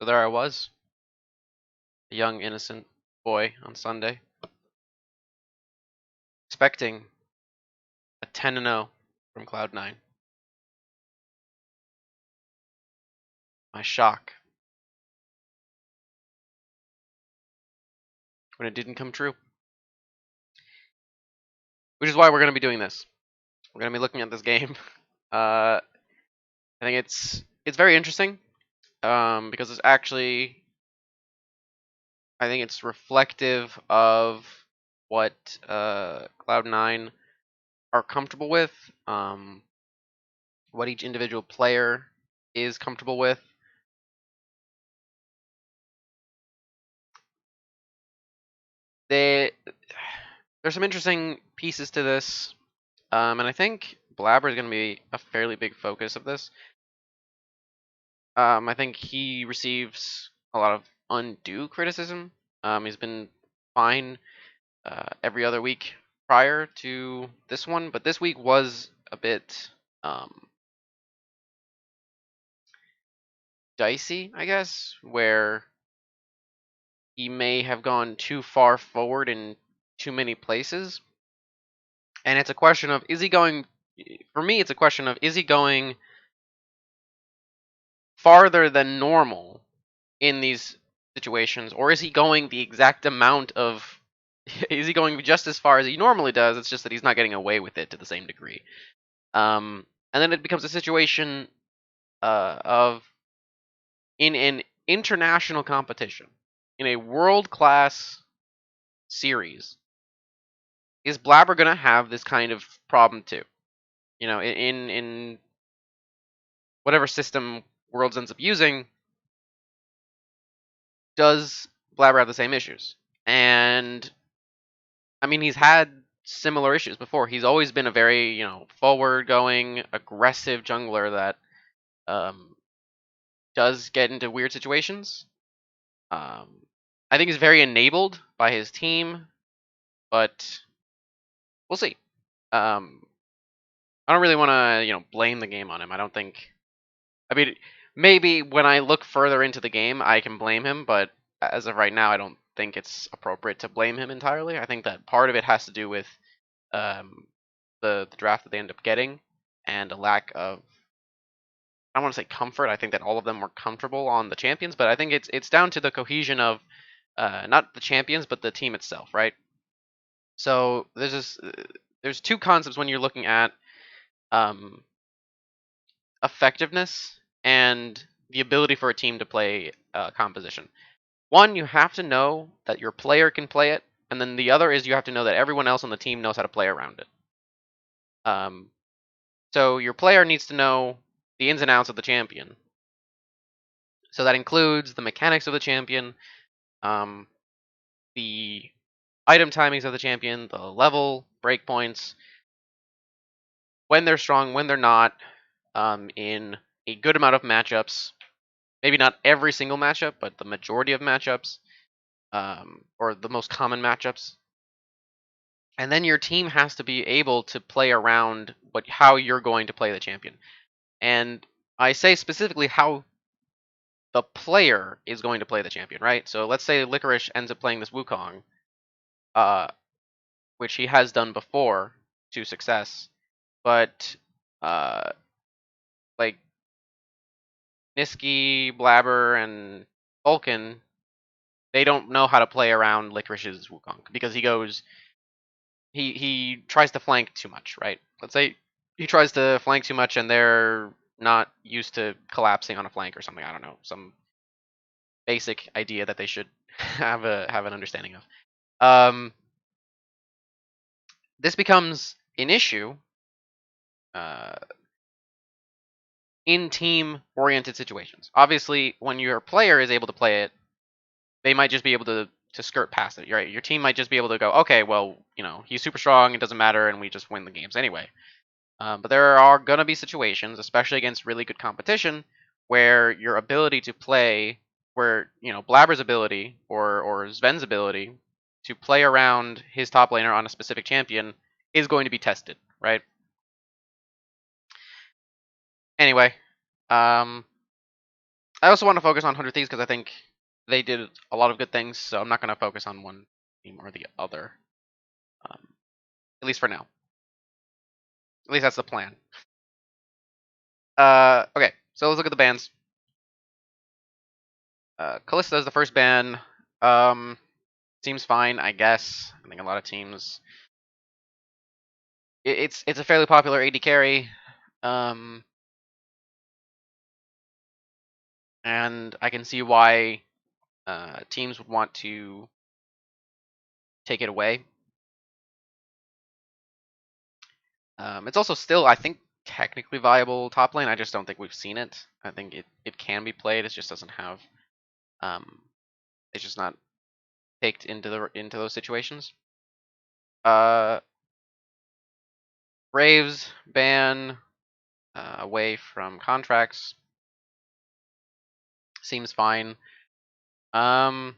So there I was, a young innocent boy on Sunday, expecting a 10-0 from Cloud9. My shock when it didn't come true. Which is why we're going to be doing this. We're going to be looking at this game. I think it's very interesting because it's actually, I think it's reflective of what Cloud9 are comfortable with, what each individual player is comfortable with. There's some interesting pieces to this, and I think Blabber is going to be a fairly big focus of this. I think he receives a lot of undue criticism. He's been fine every other week prior to this one, but this week was a bit dicey, I guess, where he may have gone too far forward in too many places. And it's a question of, is he going, for me, it's a question of, is he going farther than normal in these situations, or is he going the exact amount of, is he going just as far as he normally does? It's just that he's not getting away with it to the same degree. And then it becomes a situation of, in an international competition, in a world-class series, is Blabber going to have this kind of problem too? You know, in whatever system Worlds ends up using, does Blabber have the same issues? And I mean, he's had similar issues before. He's always been a very, forward-going, aggressive jungler that does get into weird situations. I think he's very enabled by his team, but we'll see. I don't really want to, blame the game on him. I don't think. I mean, maybe when I look further into the game, I can blame him, but as of right now, I don't think it's appropriate to blame him entirely. I think that part of it has to do with the draft that they end up getting and a lack of, I don't want to say comfort. I think that all of them were comfortable on the champions, but I think it's down to the cohesion of not the champions, but the team itself, right? So there's two concepts when you're looking at um, effectiveness and the ability for a team to play composition. One, you have to know that your player can play it, and then the other is you have to know that everyone else on the team knows how to play around it. So your player needs to know the ins and outs of the champion. So that includes the mechanics of the champion, the item timings of the champion, the level, breakpoints, when they're strong, when they're not, in a good amount of matchups. Maybe not every single matchup, but the majority of matchups, or the most common matchups. And then your team has to be able to play around how you're going to play the champion. And I say specifically how the player is going to play the champion, right? So let's say Licorice ends up playing this Wukong, uh, which he has done before to success, but like Niski, Blabber, and Vulcan, they don't know how to play around Licorice's Wukong because he tries to flank too much, right? Let's say he tries to flank too much and they're not used to collapsing on a flank or something. I don't know, some basic idea that they should have an understanding of. This becomes an issue in team-oriented situations. Obviously, when your player is able to play it, they might just be able to skirt past it. Right? Your team might just be able to go, okay, well, he's super strong, it doesn't matter, and we just win the games anyway. But there are going to be situations, especially against really good competition, where your ability to play, where Blabber's ability or Sven's ability to play around his top laner on a specific champion is going to be tested, right? Anyway, I also want to focus on 100 Thieves because I think they did a lot of good things. So I'm not going to focus on one team or the other, um, at least for now. At least that's the plan. Okay, so let's look at the bans. Callista is the first ban. Um, Seems fine, I guess. I think a lot of teams. It's a fairly popular AD carry, um, and I can see why teams would want to take it away. It's also still, I think, technically viable top lane. I just don't think we've seen it. I think it can be played. It just doesn't have. Um, it's just not picked into those situations. Braves ban away from contracts seems fine. Um,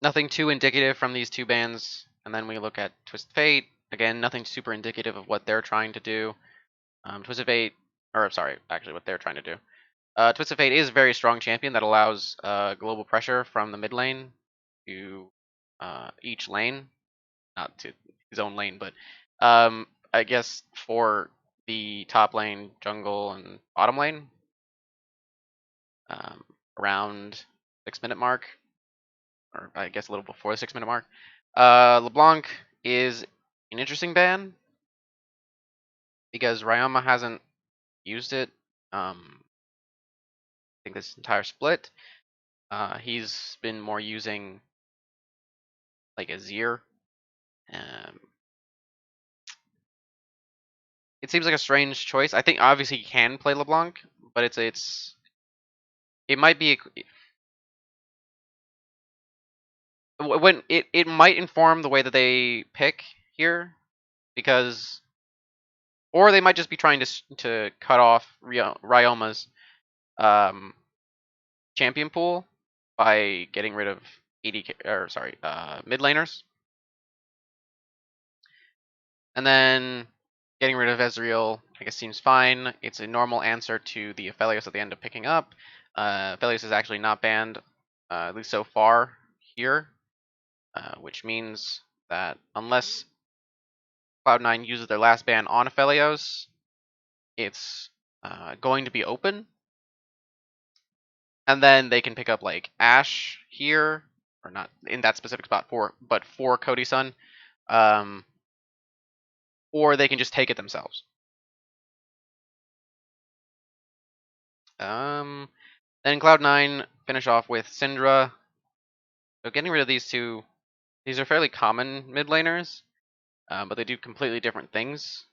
Nothing too indicative from these two bans. And then we look at Twisted Fate. Again, nothing super indicative of what they're trying to do. Twisted Fate, or sorry, actually what they're trying to do. Twisted Fate is a very strong champion that allows global pressure from the mid lane to each lane. Not to his own lane, but I guess for the top lane, jungle, and bottom lane, um, around 6 minute mark, or I guess a little before the 6 minute mark. LeBlanc is an interesting ban because Ryoma hasn't used it. I think this entire split. He's been more using like Azir. Um, it seems like a strange choice. I think obviously he can play LeBlanc, but it might be when it might inform the way that they pick here because or they might just be trying to cut off Ryoma's um, champion pool by getting rid of mid laners, and then getting rid of Ezreal. I guess seems fine. It's a normal answer to the Aphelios that they end up picking up. Aphelios is actually not banned, at least so far here, which means that unless Cloud9 uses their last ban on Aphelios, it's going to be open, and then they can pick up like Ashe here, or not in that specific spot but for Cody Sun, um, or they can just take it themselves. Then Cloud9 finish off with Syndra. So getting rid of these two, these are fairly common mid laners, but they do completely different things.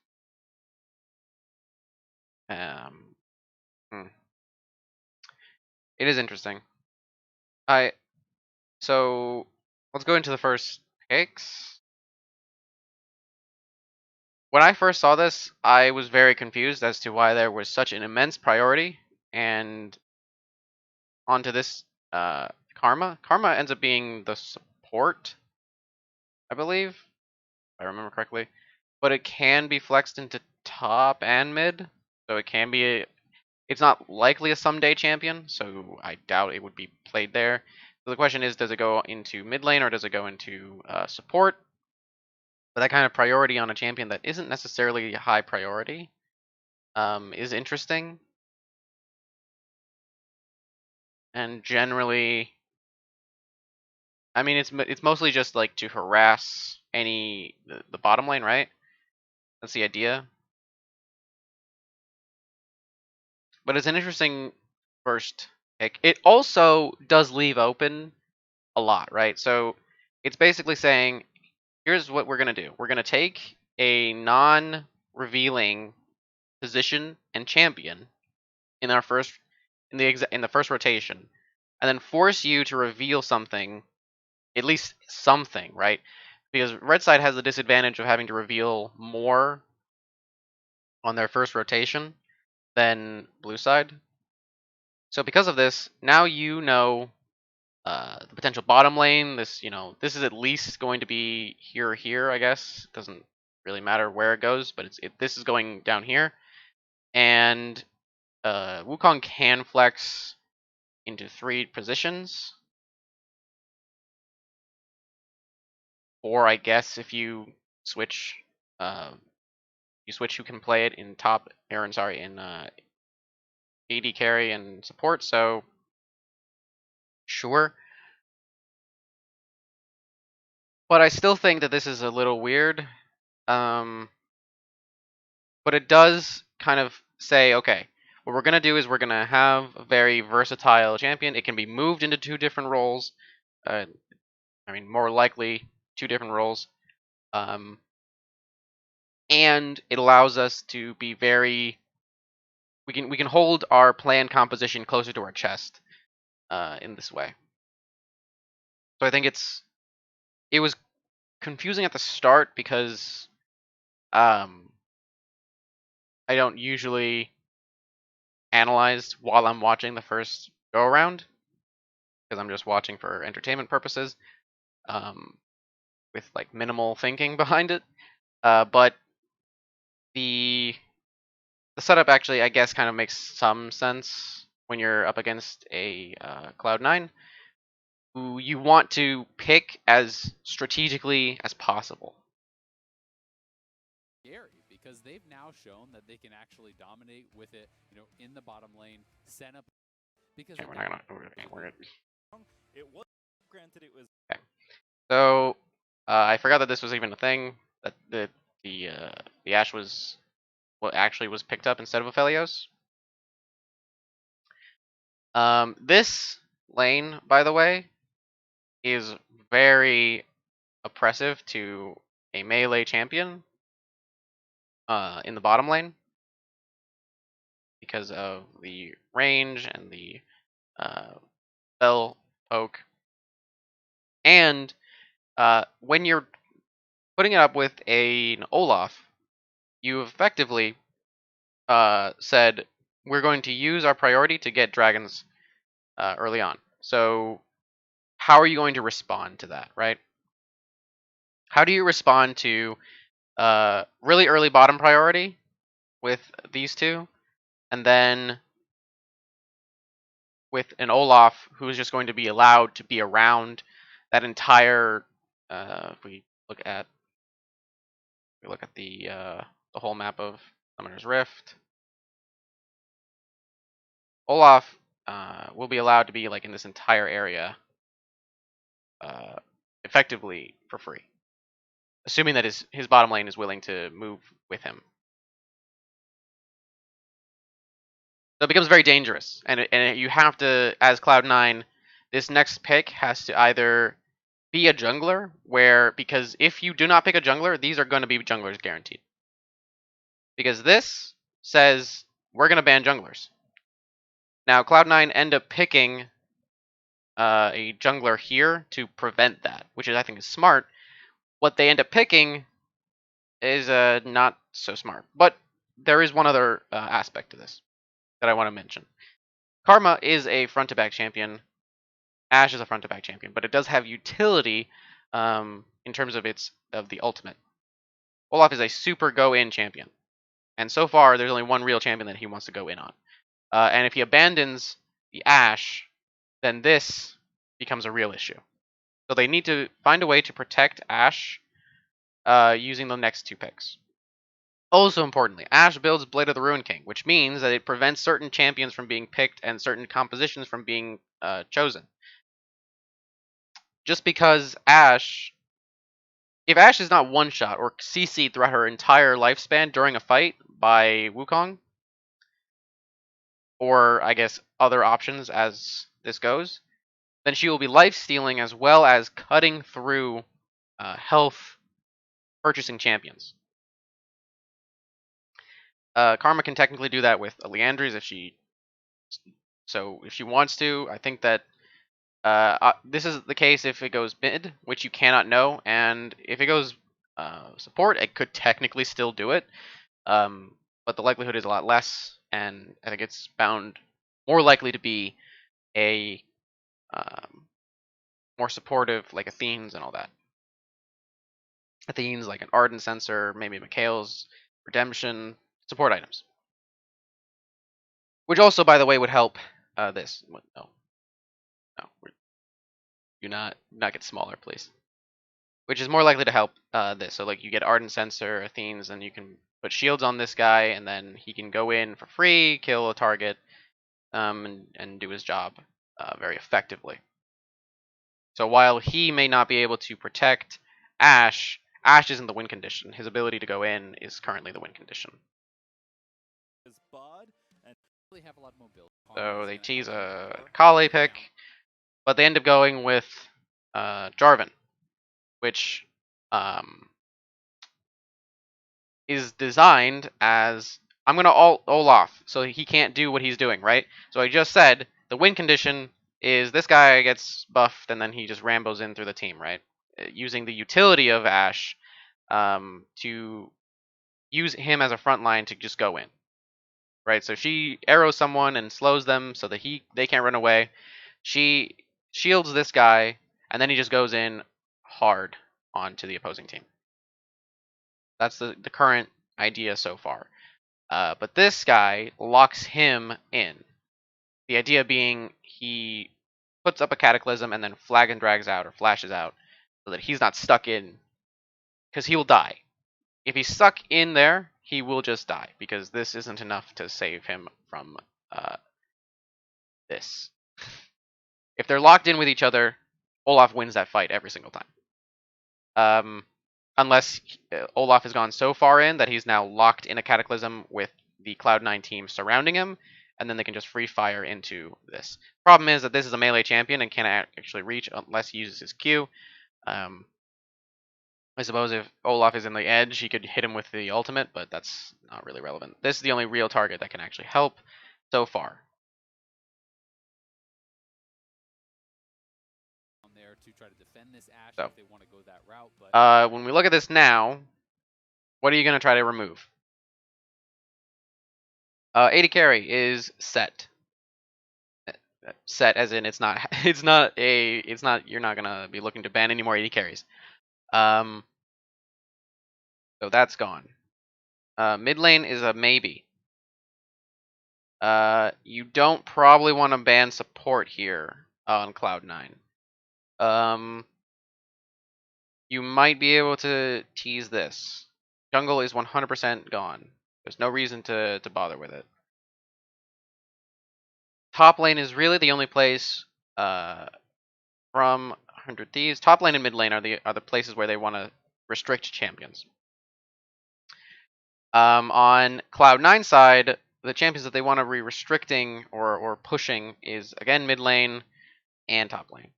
Um, hmm. It is interesting. So let's go into the first picks. When I first saw this, I was very confused as to why there was such an immense priority and onto this Karma. Karma ends up being the support, I believe, if I remember correctly. But it can be flexed into top and mid, so it can be it's not likely a someday champion, so I doubt it would be played there. So the question is, does it go into mid lane or does it go into support? But that kind of priority on a champion that isn't necessarily a high priority is interesting. And generally, I mean, it's mostly just like to harass the bottom lane, right? That's the idea. But it's an interesting first pick. It also does leave open a lot, right? So it's basically saying, here's what we're gonna do. We're gonna take a non-revealing position and champion in our first in the first rotation, and then force you to reveal something, at least something, right? Because red side has the disadvantage of having to reveal more on their first rotation than blue side. So because of this, now you know the potential bottom lane. This is at least going to be here or here, I guess. Doesn't really matter where it goes, but this is going down here. And Wukong can flex into 3 positions. Or I guess if you switch, who can play it in top, or sorry, in AD carry and support. So sure, but I still think that this is a little weird. But it does kind of say, okay, what we're gonna do is we're gonna have a very versatile champion. It can be moved into 2 different roles. Uh, more likely 2 different roles. And it allows us to be very. We can hold our plan composition closer to our chest in this way. So I think it was confusing at the start because um, I don't usually analyze while I'm watching the first go around because I'm just watching for entertainment purposes with like minimal thinking behind it. But the the setup actually, I guess, kind of makes some sense when you're up against a Cloud9 who you want to pick as strategically as possible. Scary because they've now shown that they can actually dominate with it, in the bottom lane, set up because Okay, we're not gonna. We're gonna. it was granted it was Okay. So I forgot that this was even a thing. That the Ash was what actually was picked up instead of Aphelios. This lane, by the way, is very oppressive to a melee champion in the bottom lane because of the range and the spell poke. And when you're putting it up with an Olaf, you effectively said, we're going to use our priority to get dragons early on. So how are you going to respond to that, right? How do you respond to really early bottom priority with these two, and then with an Olaf who is just going to be allowed to be around that entire? If we look at the whole map of Summoner's Rift, Olaf will be allowed to be like in this entire area uh, effectively for free, assuming that his bottom lane is willing to move with him. So it becomes very dangerous, and you have to, as Cloud9, this next pick has to either be a jungler, because if you do not pick a jungler, these are going to be junglers guaranteed. Because this says we're going to ban junglers. Now Cloud9 end up picking a jungler here to prevent that, which I think is smart. What they end up picking is not so smart. But there is one other aspect to this that I want to mention. Karma is a front to back champion. Ashe is a front to back champion, but it does have utility in terms of the ultimate. Olaf is a super go in champion, and so far there's only one real champion that he wants to go in on. And if he abandons the Ashe, then this becomes a real issue. So they need to find a way to protect Ashe using the next 2 picks. Also importantly, Ashe builds Blade of the Ruin King, which means that it prevents certain champions from being picked and certain compositions from being chosen. Just because if Ashe is not one-shot or CC'd throughout her entire lifespan during a fight by Wukong, or I guess other options as this goes, then she will be life-stealing as well as cutting through health purchasing champions. Karma can technically do that with Leandries if she wants to. I think that this is the case if it goes mid, which you cannot know, and if it goes support, it could technically still do it, but the likelihood is a lot less, and I think it's bound more likely to be a more supportive, like Athene's and all that. Athene's like an Ardent Sensor, maybe Mikhail's Redemption, support items. Which also, by the way, would help this. No, no, do not get smaller, please. Which is more likely to help this. So like you get Ardent Sensor, Athenes, and you can put shields on this guy, and then he can go in for free, kill a target, and do his job very effectively. So while he may not be able to protect Ash, Ash isn't the win condition. His ability to go in is currently the win condition. So they tease a Kale pick, but they end up going with Jarvan, which is designed as I'm gonna ult Olaf, so he can't do what he's doing, right? So I just said the win condition is this guy gets buffed and then he just rambos in through the team, right? Using the utility of Ashe to use him as a front line to just go in, right? So she arrows someone and slows them so that they can't run away. She shields this guy and then he just goes in hard onto the opposing team. That's the current idea so far. But this guy locks him in. The idea being he puts up a cataclysm and then flag and drags out or flashes out so that he's not stuck in, because he will die. If he's stuck in there, he will just die because this isn't enough to save him from this. If they're locked in with each other, Olaf wins that fight every single time. Unless Olaf has gone so far in that he's now locked in a cataclysm with the Cloud9 team surrounding him, and then they can just free fire into this. Problem is that this is a melee champion and can't actually reach unless he uses his Q. I suppose if Olaf is in the edge, he could hit him with the ultimate, but that's not really relevant. This is the only real target that can actually help so far. There to try to defend this Ashe So, if they want to go that route, but when we look at this now, what are you going to try to remove? AD carry is set. Set as in it's not you're not gonna be looking to ban any more AD carries. So that's gone. Mid lane is a maybe. You don't probably want to ban support here on Cloud9. You might be able to tease this. Jungle is 100% gone. There's no reason to bother with it. Top lane is really the only place from 100 Thieves. Top lane and mid lane are the places where they want to restrict champions. On Cloud9 side, the champions that they want to be restricting or pushing is again mid lane and top lane.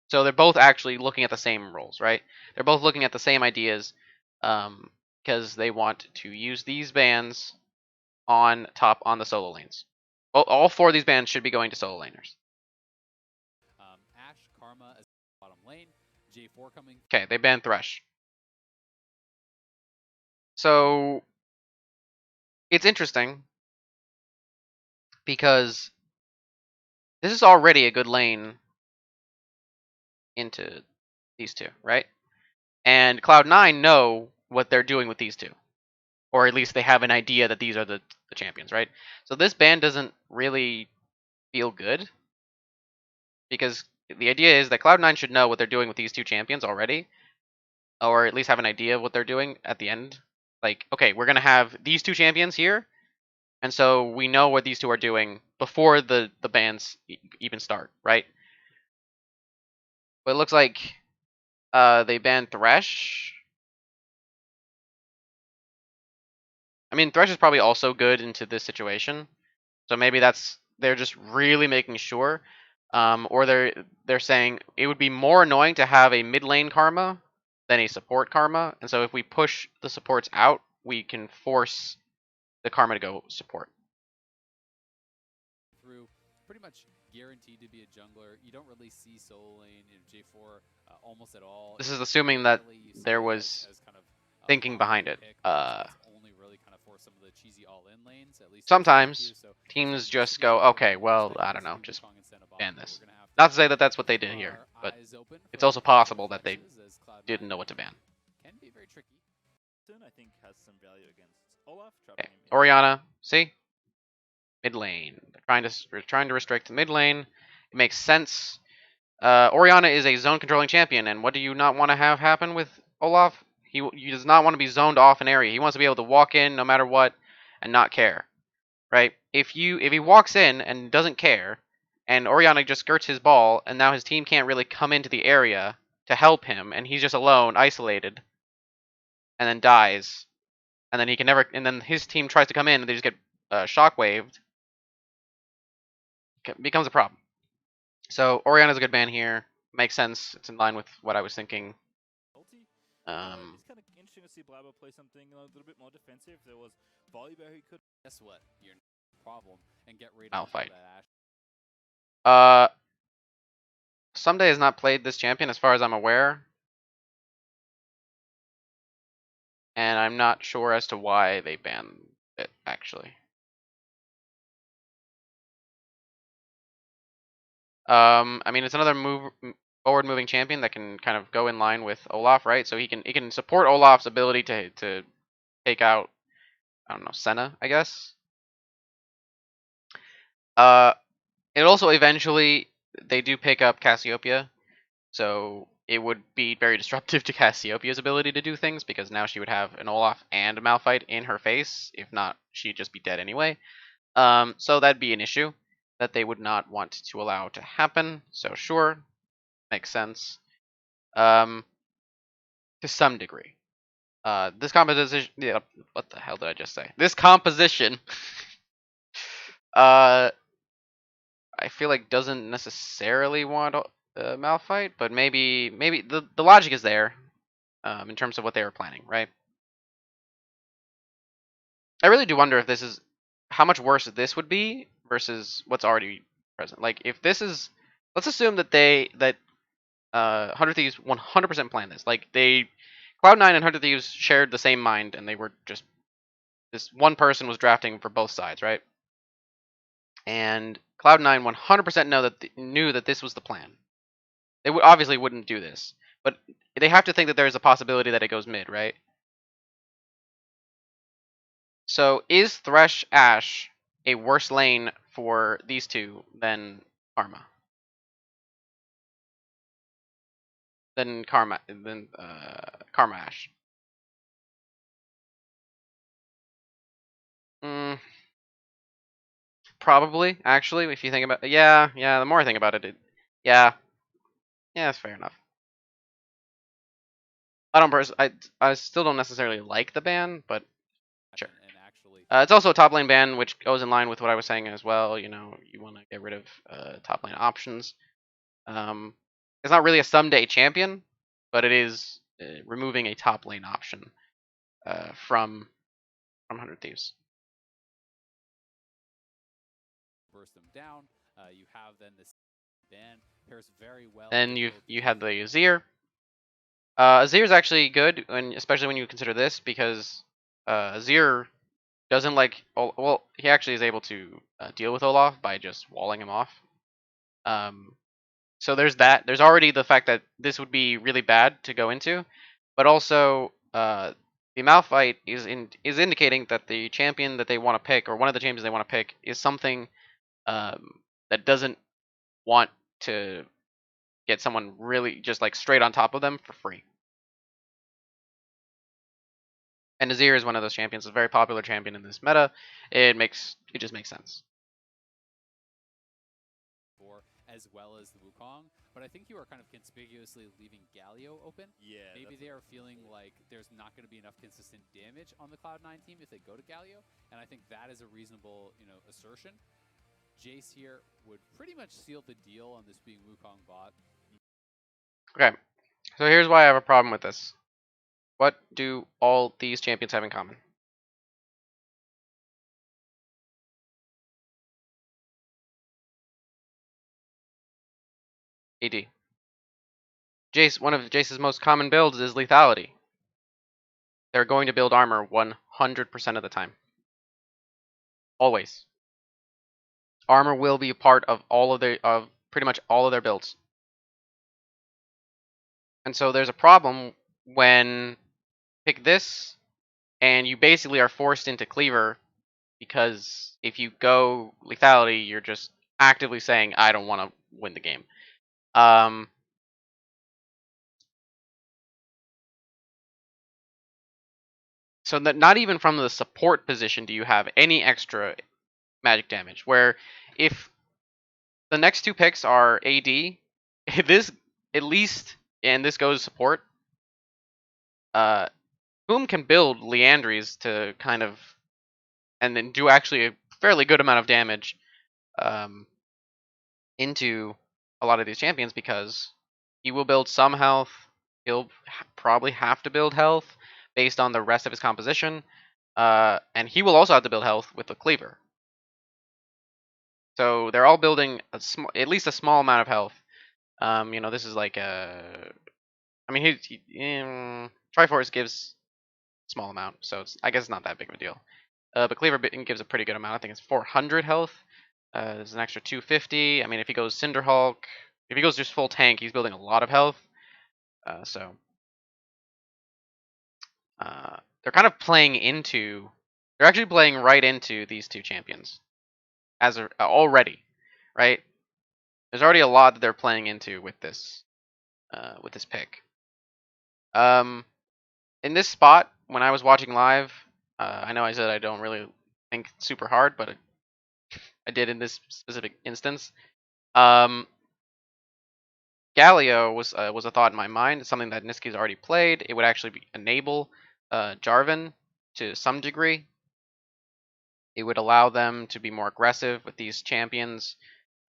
So they're both actually looking at the same roles, right? They're both looking at the same ideas because they want to use these bans on the solo lanes. All 4 of these bans should be going to solo laners. Ashe, Karma is bottom lane. J4 coming. Okay, they banned Thresh. So it's interesting because this is already a good lane into these two, right? And Cloud9 know what they're doing with these two. Or at least they have an idea that these are the champions, right? So this ban doesn't really feel good. Because the idea is that Cloud9 should know what they're doing with these 2 champions already. Or at least have an idea of what they're doing at the end. Like, okay, we're going to have these 2 champions here. And so we know what these 2 are doing before the bans even start, right? But it looks like they banned Thresh. I mean, Thresh is probably also good into this situation. So maybe they're just really making sure. Or they're saying it would be more annoying to have a mid lane Karma than a support Karma. And so if we push the supports out, we can force the Karma to go support. Through pretty much guaranteed to be a jungler. You don't really see solo lane in J4 almost at all. This is assuming that there was kind of, thinking behind it. Only really kind of for some of the cheesy all-in lanes, at least sometimes teams just go, okay, well, I don't know, just ban this. Not to say that that's what they did here, but it's also possible that they didn't know what to ban. Can be very tricky. I think has some value against Olaf. Okay. Orianna, see? Mid lane. They're trying to restrict the mid lane. It makes sense. Orianna is a zone controlling champion, and what do you not want to have happen with Olaf? He does not want to be zoned off an area. He wants to be able to walk in no matter what and not care, right? If he walks in and doesn't care, and Orianna just skirts his ball, and now his team can't really come into the area to help him, and he's just alone, isolated, and then dies, and then he can never, and then his team tries to come in, and they just get shockwaved. It becomes a problem. So Orianna's a good ban here. Makes sense. It's in line with what I was thinking. It's kind of interesting to see Blabber play something a little bit more defensive. There was Volibear who could. Guess what? Your problem and get right I'll into fight. that Ash. Someday has not played this champion as far as I'm aware. And I'm not sure as to why they banned it, actually. I mean, it's another forward-moving champion that can kind of go in line with Olaf, right? So he can support Olaf's ability to take out, I don't know, Senna, I guess. It also eventually they do pick up Cassiopeia, so it would be very disruptive to Cassiopeia's ability to do things because now she would have an Olaf and a Malphite in her face. If not, she'd just be dead anyway. So that'd be an issue that they would not want to allow to happen. So sure, makes sense. To some degree. This composition, yeah, what the hell did I just say? This composition, I feel like doesn't necessarily want Malphite, but maybe the logic is there, in terms of what they were planning, right? I really do wonder if this is how much worse this would be versus what's already present. Like if this is, let's assume that 100 Thieves 100% planned this. Like Cloud9 and 100 Thieves shared the same mind, and they were just this one person was drafting for both sides, right? And Cloud9 100% knew that this was the plan. They obviously wouldn't do this, but they have to think that there's a possibility that it goes mid, right? So is Thresh Ashe a worse lane for these two than Karma? Than Karma Ashe? Probably, actually, if you think about it. Yeah, the more I think about it, yeah, that's fair enough. I still don't necessarily like the ban, but sure. And actually, it's also a top lane ban, which goes in line with what I was saying as well. You know, you want to get rid of top lane options. It's not really a someday champion, but it is removing a top lane option from 100 Thieves. burst them down. You have then this ban pairs very well. Then you had the Azir. Azir is actually good, especially when you consider this, because Azir doesn't like. Well, he actually is able to deal with Olaf by just walling him off. So there's that. There's already the fact that this would be really bad to go into, but also the Malphite is indicating that the champion that they want to pick, or one of the champions they want to pick, is something that doesn't want to get someone really just like straight on top of them for free. And Azir is one of those champions, a very popular champion in this meta. It just makes sense. As well as the Wukong, but I think you are kind of conspicuously leaving Galio open. Yeah. Maybe they are feeling like there's not going to be enough consistent damage on the Cloud9 team if they go to Galio, and I think that is a reasonable, assertion. Jace here would pretty much seal the deal on this being Wukong bot. Okay, so here's why I have a problem with this. What do all these champions have in common? AD. Jace, one of Jace's most common builds is lethality. They're going to build armor 100% of the time. Always. Armor will be a part of pretty much all of their builds. And so there's a problem when pick this and you basically are forced into cleaver because If you go lethality, you're just actively saying, I don't want to win the game. So that not even from the support position do you have any extra magic damage. Where if the next two picks are AD, this at least, and this goes support, Boom can build Leandries to kind of, and then do actually a fairly good amount of damage into a lot of these champions because he will build some health. He'll probably have to build health based on the rest of his composition, and he will also have to build health with the cleaver. So they're all building at least a small amount of health. This is like I mean, Triforce gives a small amount, so I guess it's not that big of a deal. But Cleaver gives a pretty good amount. I think it's 400 health. There's an extra 250. I mean, if he goes Cinder Hulk, if he goes just full tank, he's building a lot of health. They're kind of playing into. They're actually playing right into these two champions already, right? There's already a lot that they're playing into with this pick. In this spot, when I was watching live, I know I said I don't really think super hard, but I did in this specific instance. Galio was a thought in my mind. It's something that Niski's already played. It would actually enable Jarvan to some degree. It would allow them to be more aggressive with these champions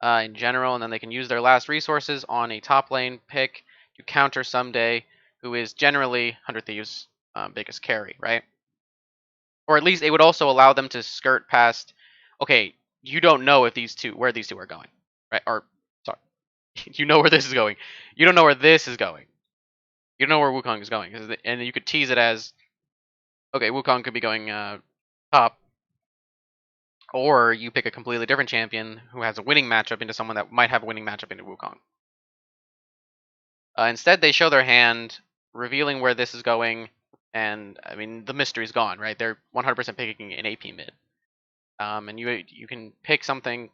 in general, and then they can use their last resources on a top lane pick to counter Someday, who is generally 100 Thieves' biggest carry, right? Or at least it would also allow them to skirt past. Okay, you don't know if where these two are going, right? Or sorry, you know where this is going. You don't know where this is going. You don't know where Wukong is going, and you could tease it as, okay, Wukong could be going top, or you pick a completely different champion who has a winning matchup into someone that might have a winning matchup into Wukong. Instead, they show their hand, revealing where this is going, and I mean the mystery's gone, right? They're 100% picking an AP mid, and you can pick something.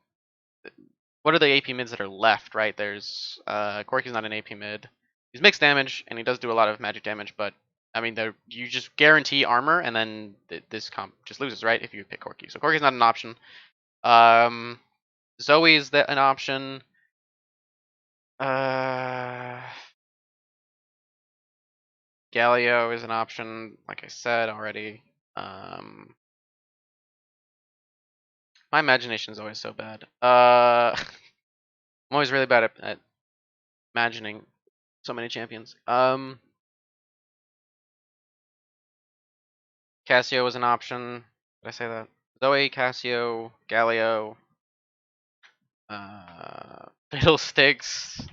What are the AP mids that are left, right? There's Corky's not an AP mid. He's mixed damage, and he does do a lot of magic damage, but I mean, you just guarantee armor, and then this comp just loses, right? If you pick Corky, so Corky's not an option. Zoe's an option. Galio is an option, like I said already. My imagination is always so bad. I'm always really bad at imagining so many champions. Cassio is an option. Did I say that? Zoe, Cassio, Galio, Fiddlesticks.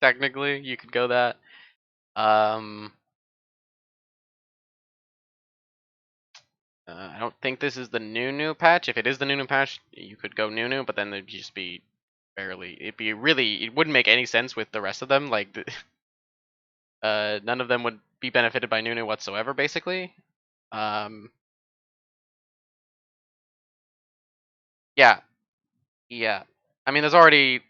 Technically, you could go that. I don't think this is the new patch. If it is the new patch, you could go new, but then it'd just be barely. It wouldn't make any sense with the rest of them. Like, none of them would be benefited by new whatsoever, basically. Yeah. I mean, there's already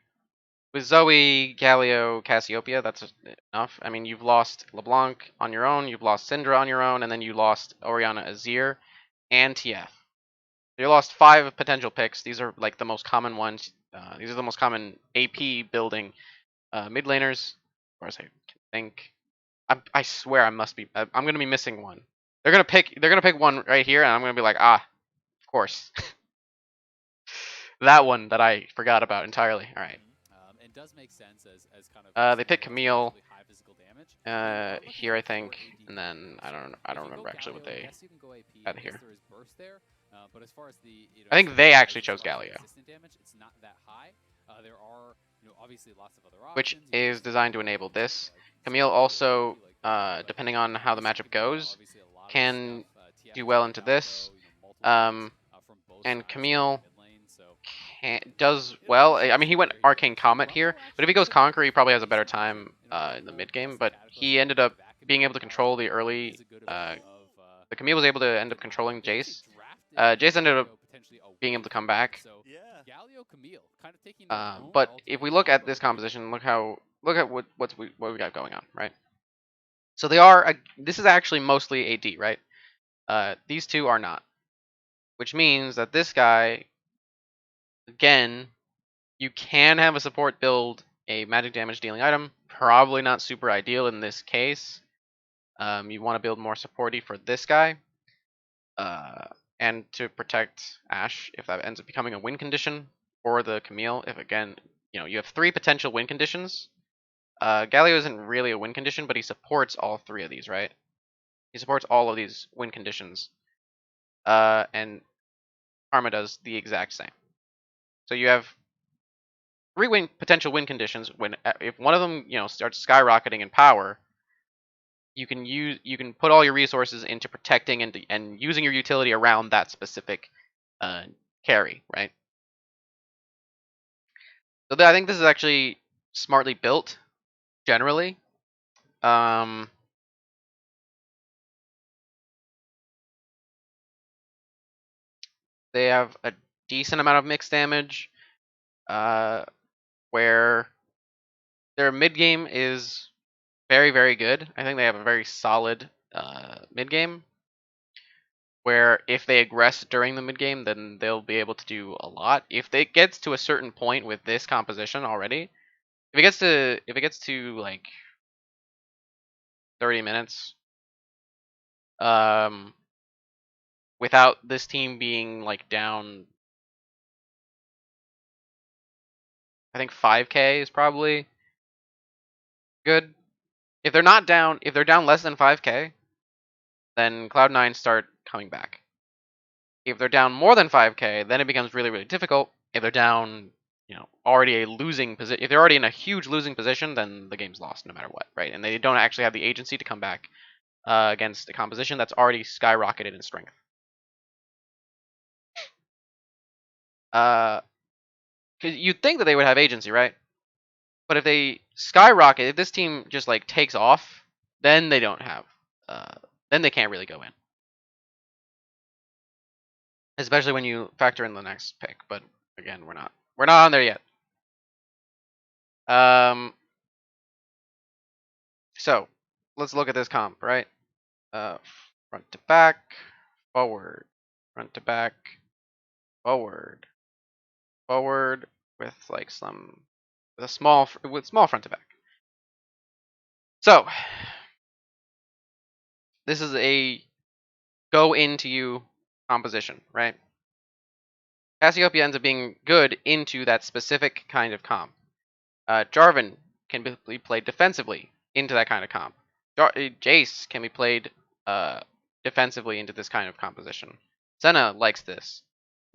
with Zoe, Galio, Cassiopeia. That's enough. I mean, you've lost LeBlanc on your own, you've lost Syndra on your own, and then you lost Orianna Azir and TF. You lost 5 potential picks. These are like the most common ones. These are the most common AP building mid laners, as far as I can think. I swear I must be. I'm gonna be missing one. They're gonna pick one right here, and I'm gonna be like, of course. That one that I forgot about entirely. All right. And does make sense as kind of. They pick Camille. High physical damage. Here I think, and then I don't remember actually what they had here. But as far as the, I think they actually chose Galio, damage, it's not that high. There are, obviously lots of other options, which is designed to enable this. Camille also, depending on how the matchup goes, can do well into this. And Camille does well. I mean, he went Arcane Comet here, but if he goes Conquer, he probably has a better time in the mid game. But he ended up being able to control the early. The Camille was able to end up controlling Jace. Jace ended up being able to come back. So Yeah. Galio, Camille, kind of taking their own But route to if the we look at combo this here. composition, look at what we got going on, right? So they are this is actually mostly AD, right? These two are not, which means that this guy, again, you can have a support build a magic damage dealing item. Probably not super ideal in this case. You want to build more supporty for this guy, and to protect Ash if that ends up becoming a win condition, or the Camille if again you have 3 potential win conditions. Galio isn't really a win condition, but he supports all 3 of these, right? He supports all of these win conditions, and Karma does the exact same. So you have 3 potential win conditions. When if one of them starts skyrocketing in power, you can put all your resources into protecting and using your utility around that specific carry, right? So I think this is actually smartly built generally. They have a decent amount of mixed damage, where their mid game is very, very good. I think they have a very solid mid game, where if they aggress during the mid game, then they'll be able to do a lot. If it gets to a certain point with this composition already, if it gets to like 30 minutes, um, without this team being like down, I think 5k is probably good. If they're down less than 5k, then Cloud9 start coming back. If they're down more than 5k, then it becomes really, really difficult. If they're down, already a losing position, if they're already in a huge losing position, then the game's lost no matter what, right? And they don't actually have the agency to come back against a composition that's already skyrocketed in strength. Because you'd think that they would have agency, right? But if they skyrocket, if this team just like takes off, then they don't have. Then they can't really go in. Especially when you factor in the next pick. But again, we're not on there yet. So let's look at this comp, right? Front to back, forward, front to back, forward, forward with like small front to back. So this is a go into you composition, right? Cassiopeia ends up being good into that specific kind of comp. Jarvan can be played defensively into that kind of comp. Jace can be played defensively into this kind of composition. Senna likes this.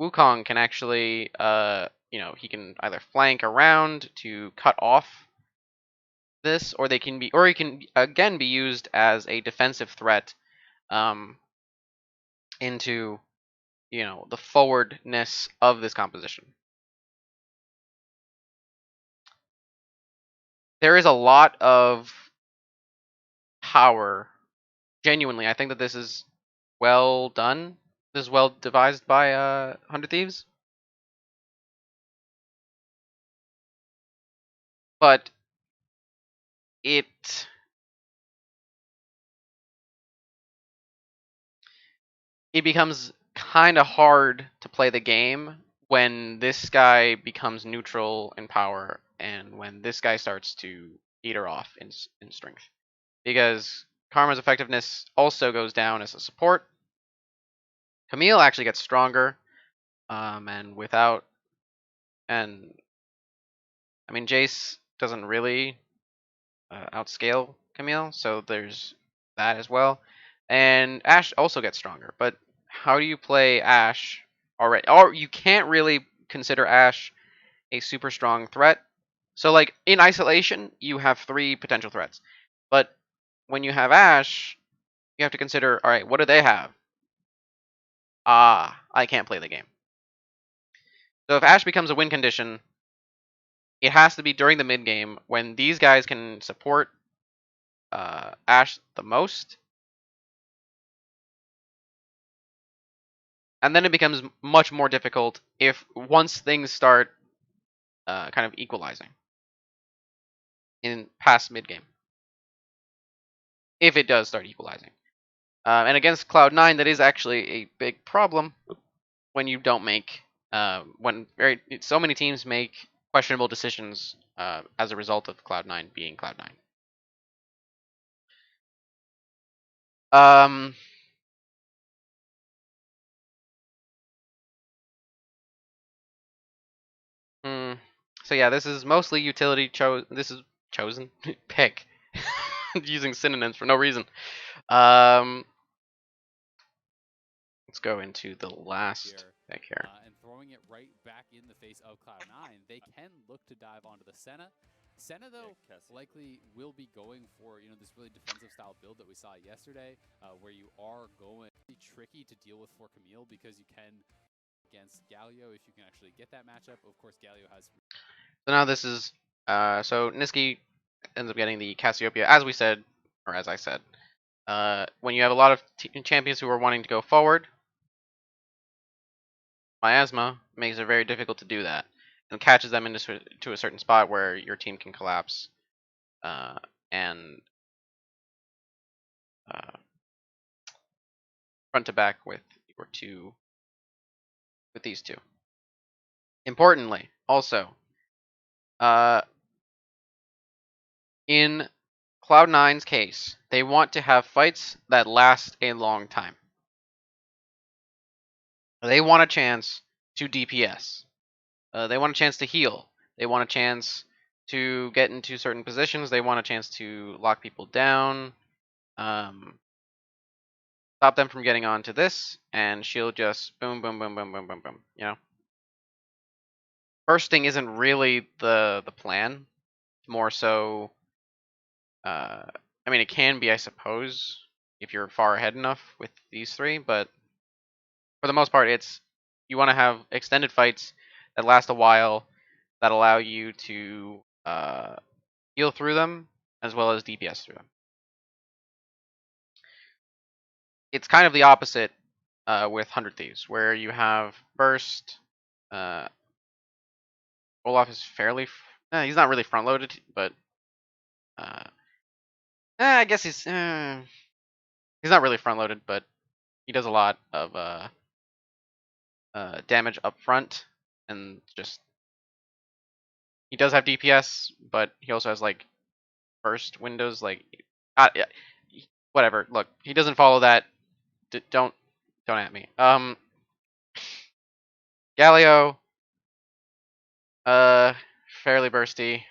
Wukong can actually, he can either flank around to cut off this, or he can again be used as a defensive threat, into, the forwardness of this composition. There is a lot of power. Genuinely, I think that this is well done. This is well devised by 100 Thieves. But it becomes kind of hard to play the game when this guy becomes neutral in power and when this guy starts to eat her off in strength. Because Karma's effectiveness also goes down as a support. Camille actually gets stronger, and I mean, Jace doesn't really outscale Camille, so there's that as well. And Ash also gets stronger, but how do you play Ash already? Or you can't really consider Ash a super strong threat. So like in isolation, you have 3 potential threats. But when you have Ash, you have to consider, all right, what do they have? I can't play the game. So if Ash becomes a win condition, it has to be during the mid game when these guys can support Ash the most. And then it becomes much more difficult if once things start kind of equalizing in past mid game. If it does start equalizing. And against Cloud9, that is actually a big problem when you don't make when so many teams make questionable decisions as a result of Cloud9 being Cloud9. So yeah, this is mostly utility this is chosen pick using synonyms for no reason. Let's go into the last pick here. And throwing it right back in the face of Cloud9, they can look to dive onto the Senna. Senna, though, likely will be going for this really defensive style build that we saw yesterday, where you are going tricky to deal with for Camille because you can against Galio if you can actually get that matchup. Of course, Galio has. So now this is so Niski ends up getting the Cassiopeia, as we said, or as I said. When you have a lot of champions who are wanting to go forward, Miasma makes it very difficult to do that and catches them into to a certain spot where your team can collapse and front to back with these two. Importantly, also, in Cloud9's case, they want to have fights that last a long time. They want a chance to DPS. They want a chance to heal. They want a chance to get into certain positions. They want a chance to lock people down. Stop them from getting onto this, and she'll just boom, boom, boom, boom, boom, boom, boom. Bursting isn't really the plan. More so, I mean, it can be, I suppose, if you're far ahead enough with these three, but for the most part, it's you want to have extended fights that last a while that allow you to heal through them as well as DPS through them. It's kind of the opposite with 100 Thieves, where you have Burst. Olaf is fairly. He's not really front loaded, but I guess he's not really front loaded, but he does a lot of damage up front, and just he does have DPS, but he also has like burst windows. Like, yeah, whatever. Look, he doesn't follow that. Don't at me. Galio, fairly bursty.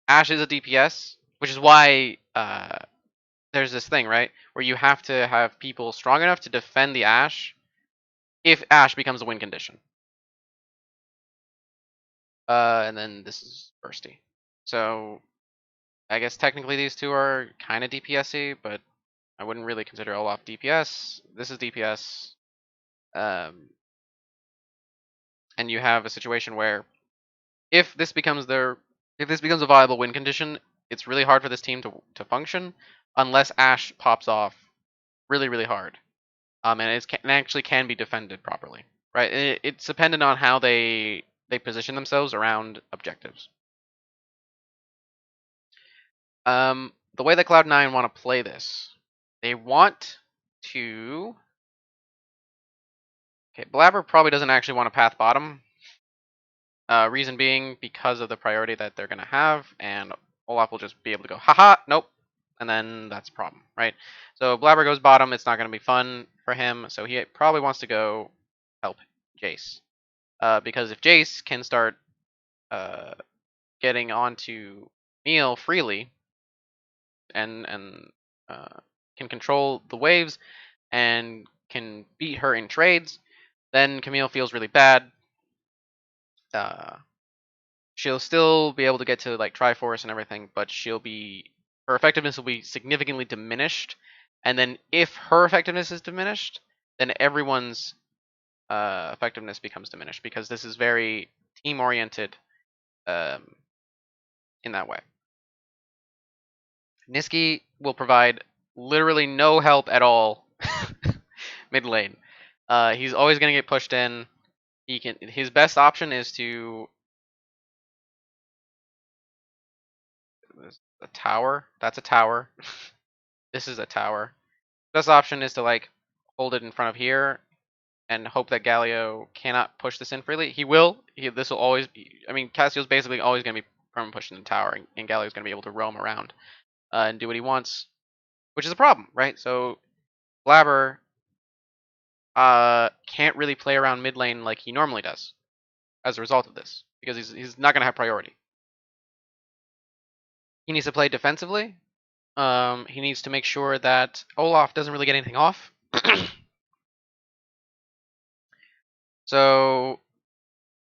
Ashe is a DPS, which is why there's this thing, right, where you have to have people strong enough to defend the Ashe if Ashe becomes a win condition. And then this is bursty. So I guess technically these two are kind of DPS-y, but I wouldn't really consider Olaf DPS. This is DPS. And you have a situation where if this becomes a viable win condition, it's really hard for this team to function unless Ashe pops off really, really hard. And it actually can be defended properly, right? It's dependent on how they position themselves around objectives. The way that Cloud9 want to play this, they want to. Okay, Blabber probably doesn't actually want to path bottom. Reason being because of the priority that they're gonna have, and Olaf will just be able to go, haha, nope, and then that's a problem, right? So Blabber goes bottom. It's not gonna be fun for him. So he probably wants to go help Jace, because if Jace can start getting onto Camille freely and can control the waves and can beat her in trades, then Camille feels really bad. She'll still be able to get to like Triforce and everything, but her effectiveness will be significantly diminished. And then if her effectiveness is diminished, then everyone's effectiveness becomes diminished because this is very team oriented in that way. Niski will provide literally no help at all mid lane. He's always gonna get pushed in. His best option is to a tower. That's a tower. This is a tower. Best option is to like hold it in front of here and hope that Galio cannot push this in freely. He will. This will always be. I mean, Cassio's basically always going to be permanent pushing the tower, and Galio's going to be able to roam around and do what he wants, which is a problem, right? So Blabber can't really play around mid lane like he normally does as a result of this because he's not going to have priority. He needs to play defensively. He needs to make sure that Olaf doesn't really get anything off. So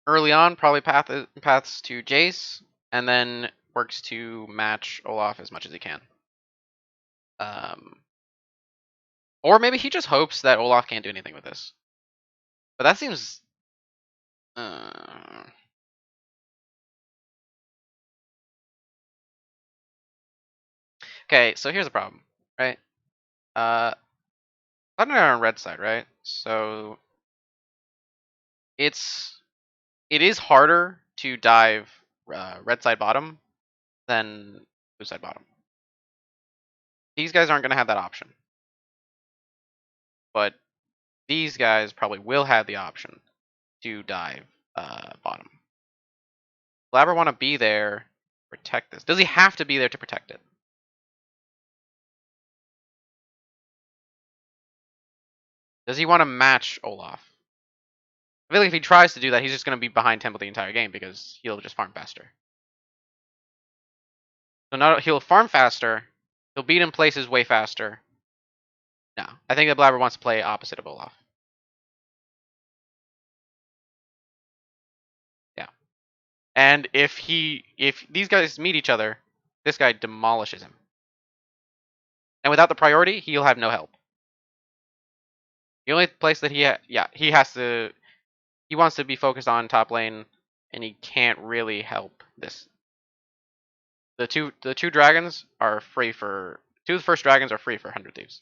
early on, probably paths to Jace, and then works to match Olaf as much as he can. Or maybe he just hopes that Olaf can't do anything with this. But that seems. Okay, so here's the problem, right? Cloud9 are on red side, right? So it is harder to dive red side bottom than blue side bottom. These guys aren't going to have that option. But these guys probably will have the option to dive bottom. Blabber want to be there to protect this. Does he have to be there to protect it? Does he want to match Olaf? I feel like if he tries to do that, he's just going to be behind Temple the entire game because he'll just farm faster. So not he'll farm faster. He'll beat in places way faster. No, I think that Blabber wants to play opposite of Olaf. Yeah, and if these guys meet each other, this guy demolishes him. And without the priority, he'll have no help. The only place that he wants to be focused on top lane, and he can't really help this. The two dragons are free for two of the first dragons are free for 100 Thieves.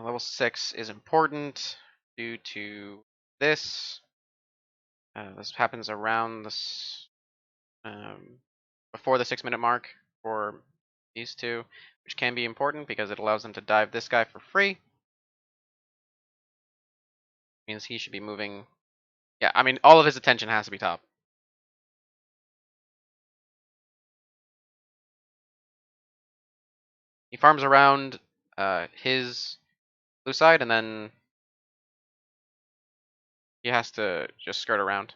Level 6 is important due to this. This happens around this before the 6-minute mark for these two, which can be important because it allows them to dive this guy for free. Means he should be moving. Yeah, I mean all of his attention has to be top. He farms around his blue side, and then he has to just skirt around. Is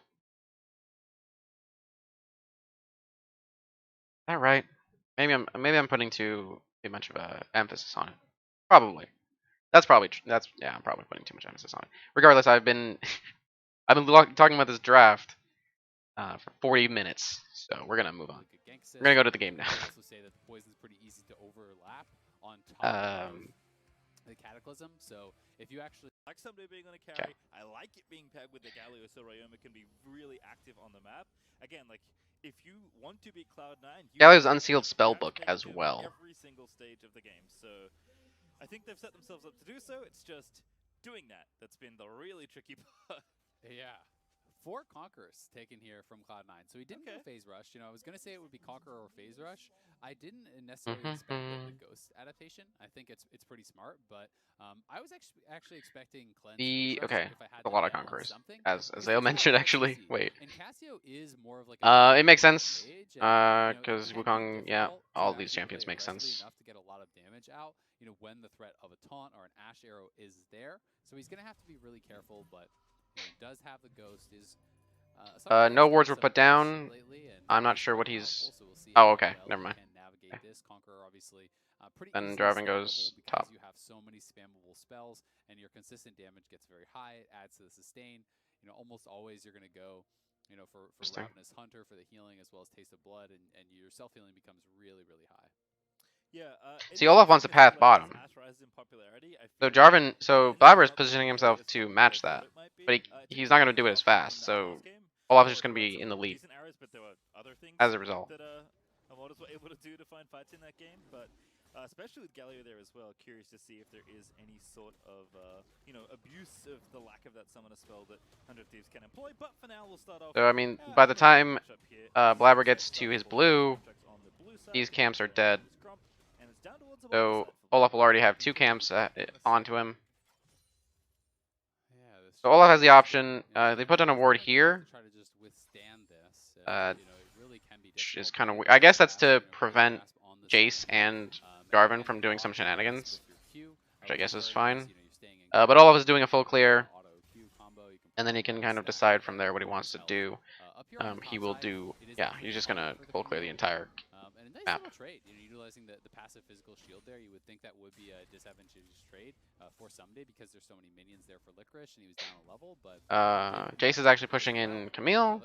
that right? Maybe I'm putting too much of a emphasis on it. Probably. I'm probably putting too much emphasis on it. Regardless, I've been talking about this draft for 40 minutes, so we're gonna move on. We're gonna go to the game now. I also say that the poison's pretty easy to overlap on top of the Cataclysm. So if you actually like somebody being on a carry, I like it being paired with the Galio, so Ryoma can be really active on the map. Again, like if you want to beat Cloud9, Galio's unsealed spellbook as well. Every single stage of the game, so I think they've set themselves up to do so. It's just doing that's been the really tricky part. Yeah. 4 Conquerors taken here from Cloud9. So he didn't go Phase Rush. You know, I was going to say it would be Conqueror or Phase Rush. I didn't necessarily expect the Ghost adaptation. I think it's pretty smart, but I was actually expecting Cleanse. Okay, a lot of Conquerors. As Zale mentioned, actually. Wait. And Cassio is more of like it makes sense. Because Wukong, yeah, all these champions make sense. Enough to get a lot of damage out, you know, when the threat of a taunt or an Ash Arrow is there. So he's going to have to be really careful, but he does have the Ghost. No wards were put down. I'm not sure what he's. Oh, okay. Never mind. Can navigate this. Conqueror, obviously, pretty then easily Draven goes top. You have so many spammable spells, and your consistent damage gets very high. It adds to the sustain. You know, almost always you're going to go, you know, for Ravenous Hunter for the healing as well as Taste of Blood, and your self healing becomes really, really high. Yeah, See, Olaf wants to path bottom. So Jarvan, so Blabber is positioning himself to match that, but he's not going to do it as fast. So Olaf is just going to be in the lead decent arrows, but there were other things as a result. that Amodas were able to do to find fights in that game. But especially with Galio there as well, curious to see if there is any sort of abuse of the lack of that summoner spell that 100 Thieves can employ. But for now, we'll start off. So I mean, by the time Blabber gets to his blue, these camps are dead. So Olaf will already have 2 camps onto him. So Olaf has the option. They put down a ward here, which is kind of weird. I guess that's to prevent Jace and Jarvan from doing some shenanigans, which I guess is fine. But Olaf is doing a full clear, and then he can kind of decide from there what he wants to do. He will do, yeah, he's just gonna full clear the entire map. Trade, utilizing the passive physical shield there, you would think that would be a disadvantageous trade for Someday because there's so many minions there for Licorice and he was down a level. But Jace is actually pushing in Camille.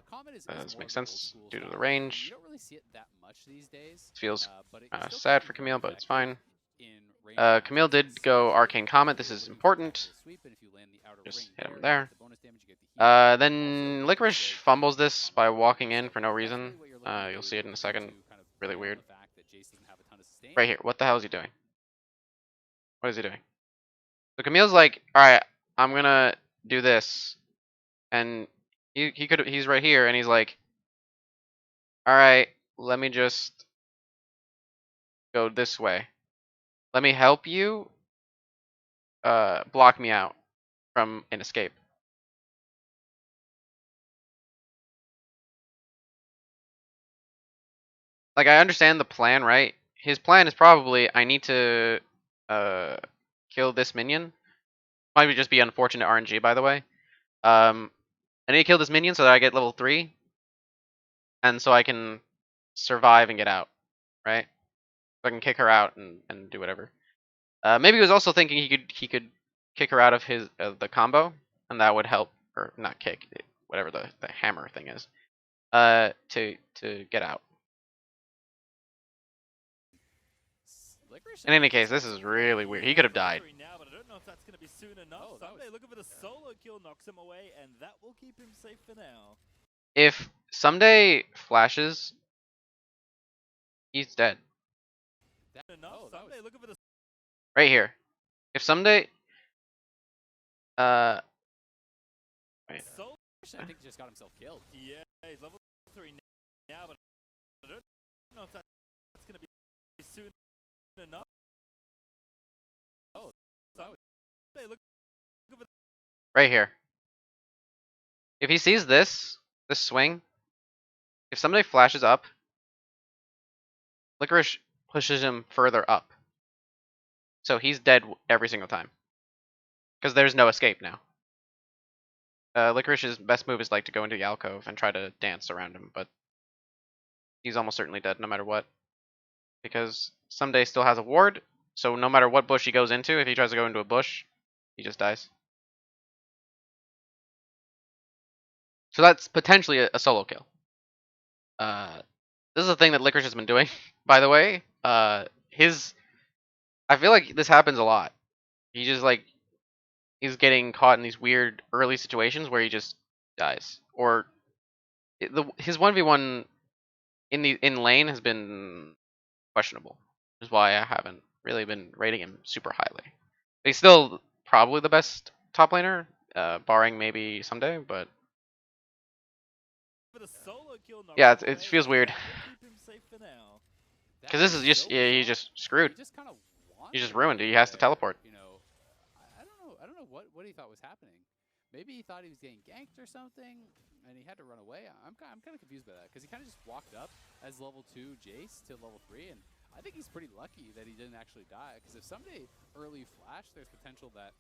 This makes sense due to the range. You don't really see it that much these days. Feels sad for Camille, but it's fine. Camille did go Arcane Comet. This is important. Just hit him there. Then Licorice fumbles this by walking in for no reason. You'll see it in a second. Really weird. Right here. What the hell is he doing? What is he doing? So Camille's like, alright, I'm gonna do this. And he's right here and he's like, alright, let me just go this way. Let me help you block me out from an escape. Like, I understand the plan, right? His plan is probably, I need to kill this minion. Might just be unfortunate RNG, by the way. I need to kill this minion so that I get level 3. And so I can survive and get out, right? So I can kick her out and do whatever. Maybe he was also thinking he could kick her out of his the combo, and that would help, or not kick, whatever the hammer thing is, to get out. In any case, this is really weird. He could have died. If Someday flashes, he's dead. Right here. If Someday, wait. I think he just got himself killed. Yeah, he's level 3 now, but I don't know if that's gonna be soon enough. Oh, hey, look right here. If he sees this swing, if somebody flashes up, Licorice pushes him further up. So he's dead every single time. Because there's no escape now. Licorice's best move is like to go into the alcove and try to dance around him, but he's almost certainly dead no matter what. Because Someday still has a ward, so no matter what bush he goes into, if he tries to go into a bush, he just dies. So that's potentially a solo kill. This is a thing that Licorice has been doing, by the way. I feel like this happens a lot. He just like he's getting caught in these weird early situations where he just dies, or his 1v1 in lane has been questionable, which is why I haven't really been rating him super highly. He's still probably the best top laner, barring maybe Someday, but yeah, it feels weird. Because this is just, yeah, he's just screwed. He's just ruined. He has to teleport. I don't know what he thought was happening. Maybe he thought he was getting ganked or something, and he had to run away. I'm kind of confused by that, because he kind of just walked up as level 2 Jace to level 3, and I think he's pretty lucky that he didn't actually die, because if Someday early flash, there's potential that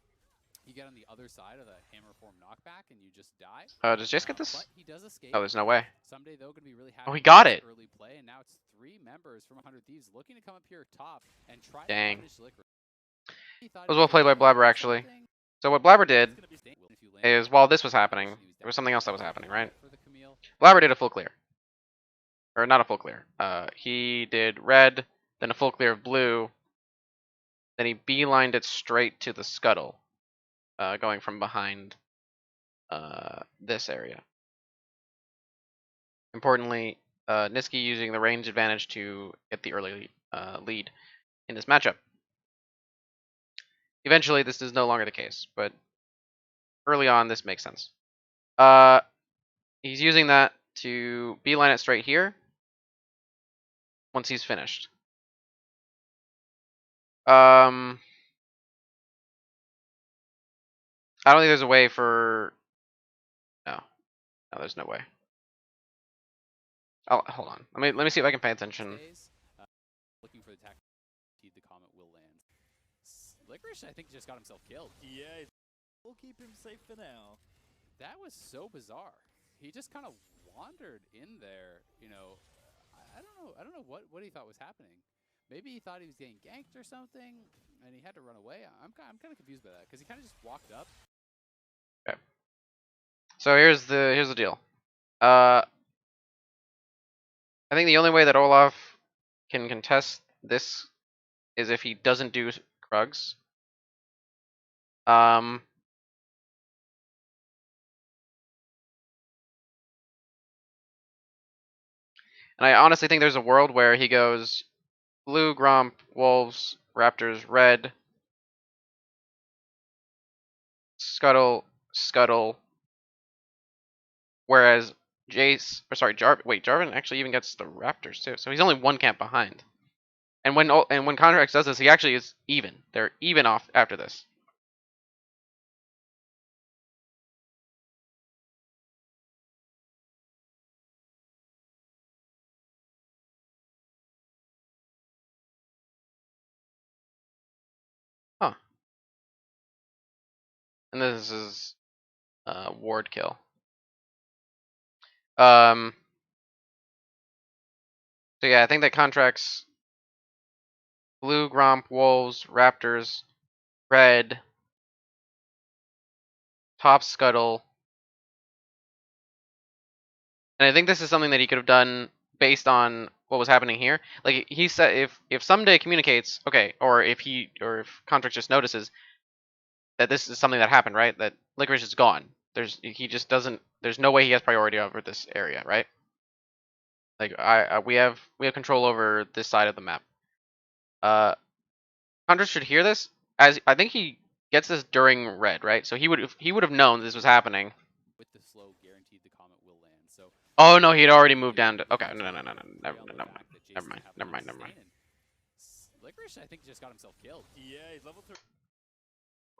you get on the other side of the hammer form knockback and you just die. Does Jace get this? But he does escape. Oh, there's no way. Someday though, gonna be really happy. Oh, he got it. Early play, and now it's 3 members from 100 Thieves looking to come up here top and try Dang. to punish Licorice. That was well played by Blabber, actually. So what Blabber did is, while this was happening, there was something else that was happening, right? Blabber did a full clear. Or not a full clear. He did red, then a full clear of blue. Then he beelined it straight to the scuttle, going from behind this area. Importantly, Niski using the range advantage to get the early lead in this matchup. Eventually, this is no longer the case, but early on, this makes sense. He's using that to beeline it straight here once he's finished. I don't think there's a way for... No, there's no way. Oh, hold on. Let me see if I can pay attention. Looking for the attack. The comet will land. Licorice, I think, just got himself killed. Yeah, we'll keep him safe for now. That was so bizarre. He just kind of wandered in there. You know, I don't know what he thought was happening. Maybe he thought he was getting ganked or something, and he had to run away. I'm kind of confused by that because he kind of just walked up. Okay. So here's the deal. I think the only way that Olaf can contest this is if he doesn't do Krugs. And I honestly think there's a world where he goes blue, Gromp, Wolves, Raptors, red, Scuttle, Scuttle. Whereas Jarvan actually even gets the Raptors too, so he's only one camp behind. And when Contracts does this, he actually is even. They're even off after this. Huh. And this is ward kill. So yeah, I think that Contracts blue, Gromp, Wolves, Raptors, red, top Scuttle. And I think this is something that he could have done based on what was happening here. Like he said, if someday communicates, okay, or if Contracts just notices that this is something that happened, right? That Licorice is gone. He just doesn't. There's no way he has priority over this area, right? Like we have control over this side of the map. Contracts should hear this, as I think he gets this during red, right? So he would have known this was happening. With the slow, guaranteed the comet will land. So. Oh no, he'd already moved down to. Okay, no, never mind. Licorice, I think, just got himself killed. Yeah, he's level 3.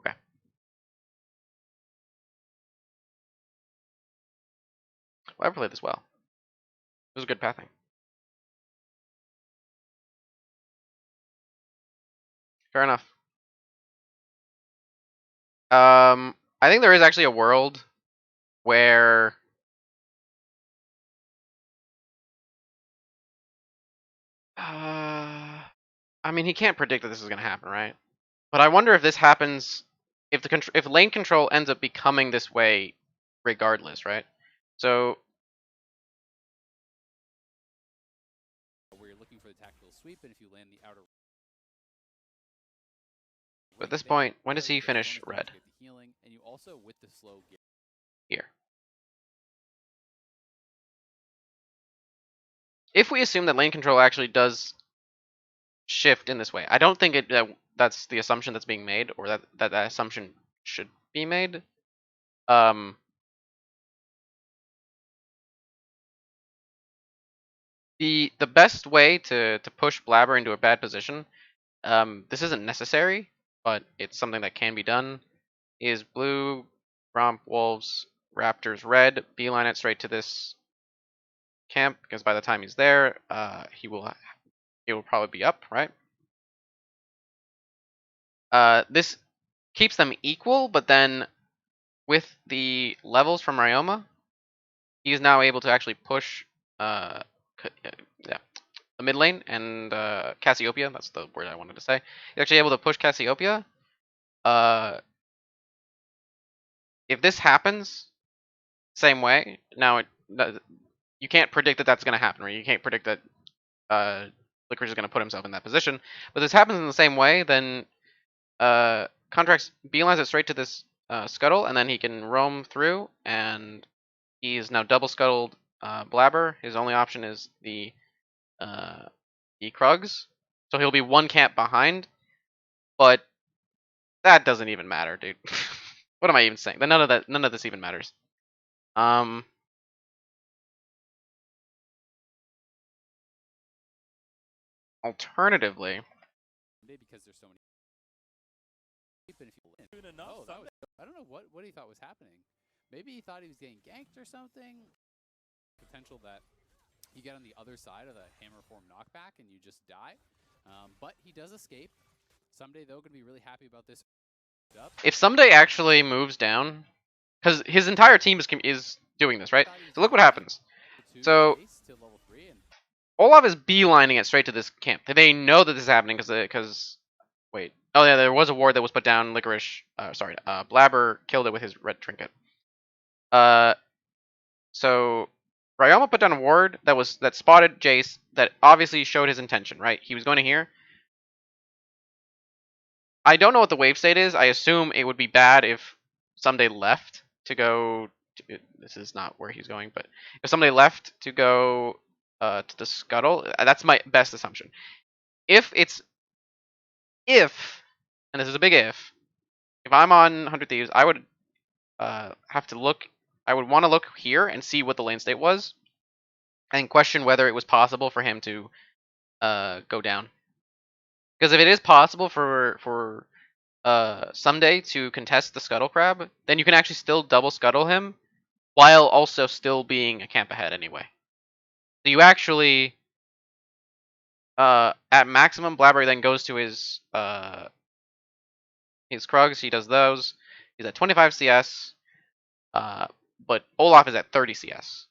Okay. Well, I played this well. It was good pathing. Fair enough. I think there is actually a world where I mean, he can't predict that this is going to happen, right? But I wonder if this happens, if lane control ends up becoming this way regardless, right? So where you're looking for the tactical sweep, and if you land the outer. at this point, when does he finish red? Healing, and you also with the slow here. If we assume that lane control actually does shift in this way, I don't think that's the assumption that's being made, or that assumption should be made. The best way to push Blabber into a bad position, this isn't necessary, but it's something that can be done, is blue, Gromp, Wolves, Raptors, red, beeline it straight to this camp, because by the time he's there, he will probably be up, right? This keeps them equal, but then with the levels from Ryoma, he's now able to actually push the mid lane and Cassiopeia. That's the word I wanted to say. He's actually able to push Cassiopeia. If this happens, same way. Now you can't predict that that's going to happen, right? You can't predict that Licorice is going to put himself in that position. But this happens in the same way, then Contracts beelines it straight to this scuttle, and then he can roam through, and he's now double scuttled Blabber. His only option is the Krugs, so he'll be one camp behind, but that doesn't even matter, dude. What am I even saying? None of this even matters. Alternatively, Maybe because there's so many. But if you win, Soon enough, oh, that Sunday. was, I don't know what he thought was happening. Maybe he thought he was getting ganked or something. Potential that you get on the other side of the hammer form knockback and you just die. But he does escape. Someday though, gonna be really happy about this. if Someday actually moves down, because his entire team is doing this, right? So look what happens. So to level 3 and Olaf is beelining it straight to this camp. They know that this is happening because wait. Oh yeah, there was a ward that was put down. Licorice, Blabber killed it with his red trinket. So Ryoma put down a ward that spotted Jace that obviously showed his intention, right? He was going to here. I don't know what the wave state is. I assume it would be bad if Someday left to go. This is not where he's going, but if Someday left to go to the scuttle, that's my best assumption. If, and this is a big if I'm on 100 Thieves, I would have to look. I would want to look here and see what the lane state was, and question whether it was possible for him to go down. Because if it is possible for Someday to contest the Scuttle Crab, then you can actually still double scuttle him while also still being a camp ahead anyway. So you actually at maximum, Blabber then goes to his Krugs. He does those. He's at 25 CS, but Olaf is at 30 CS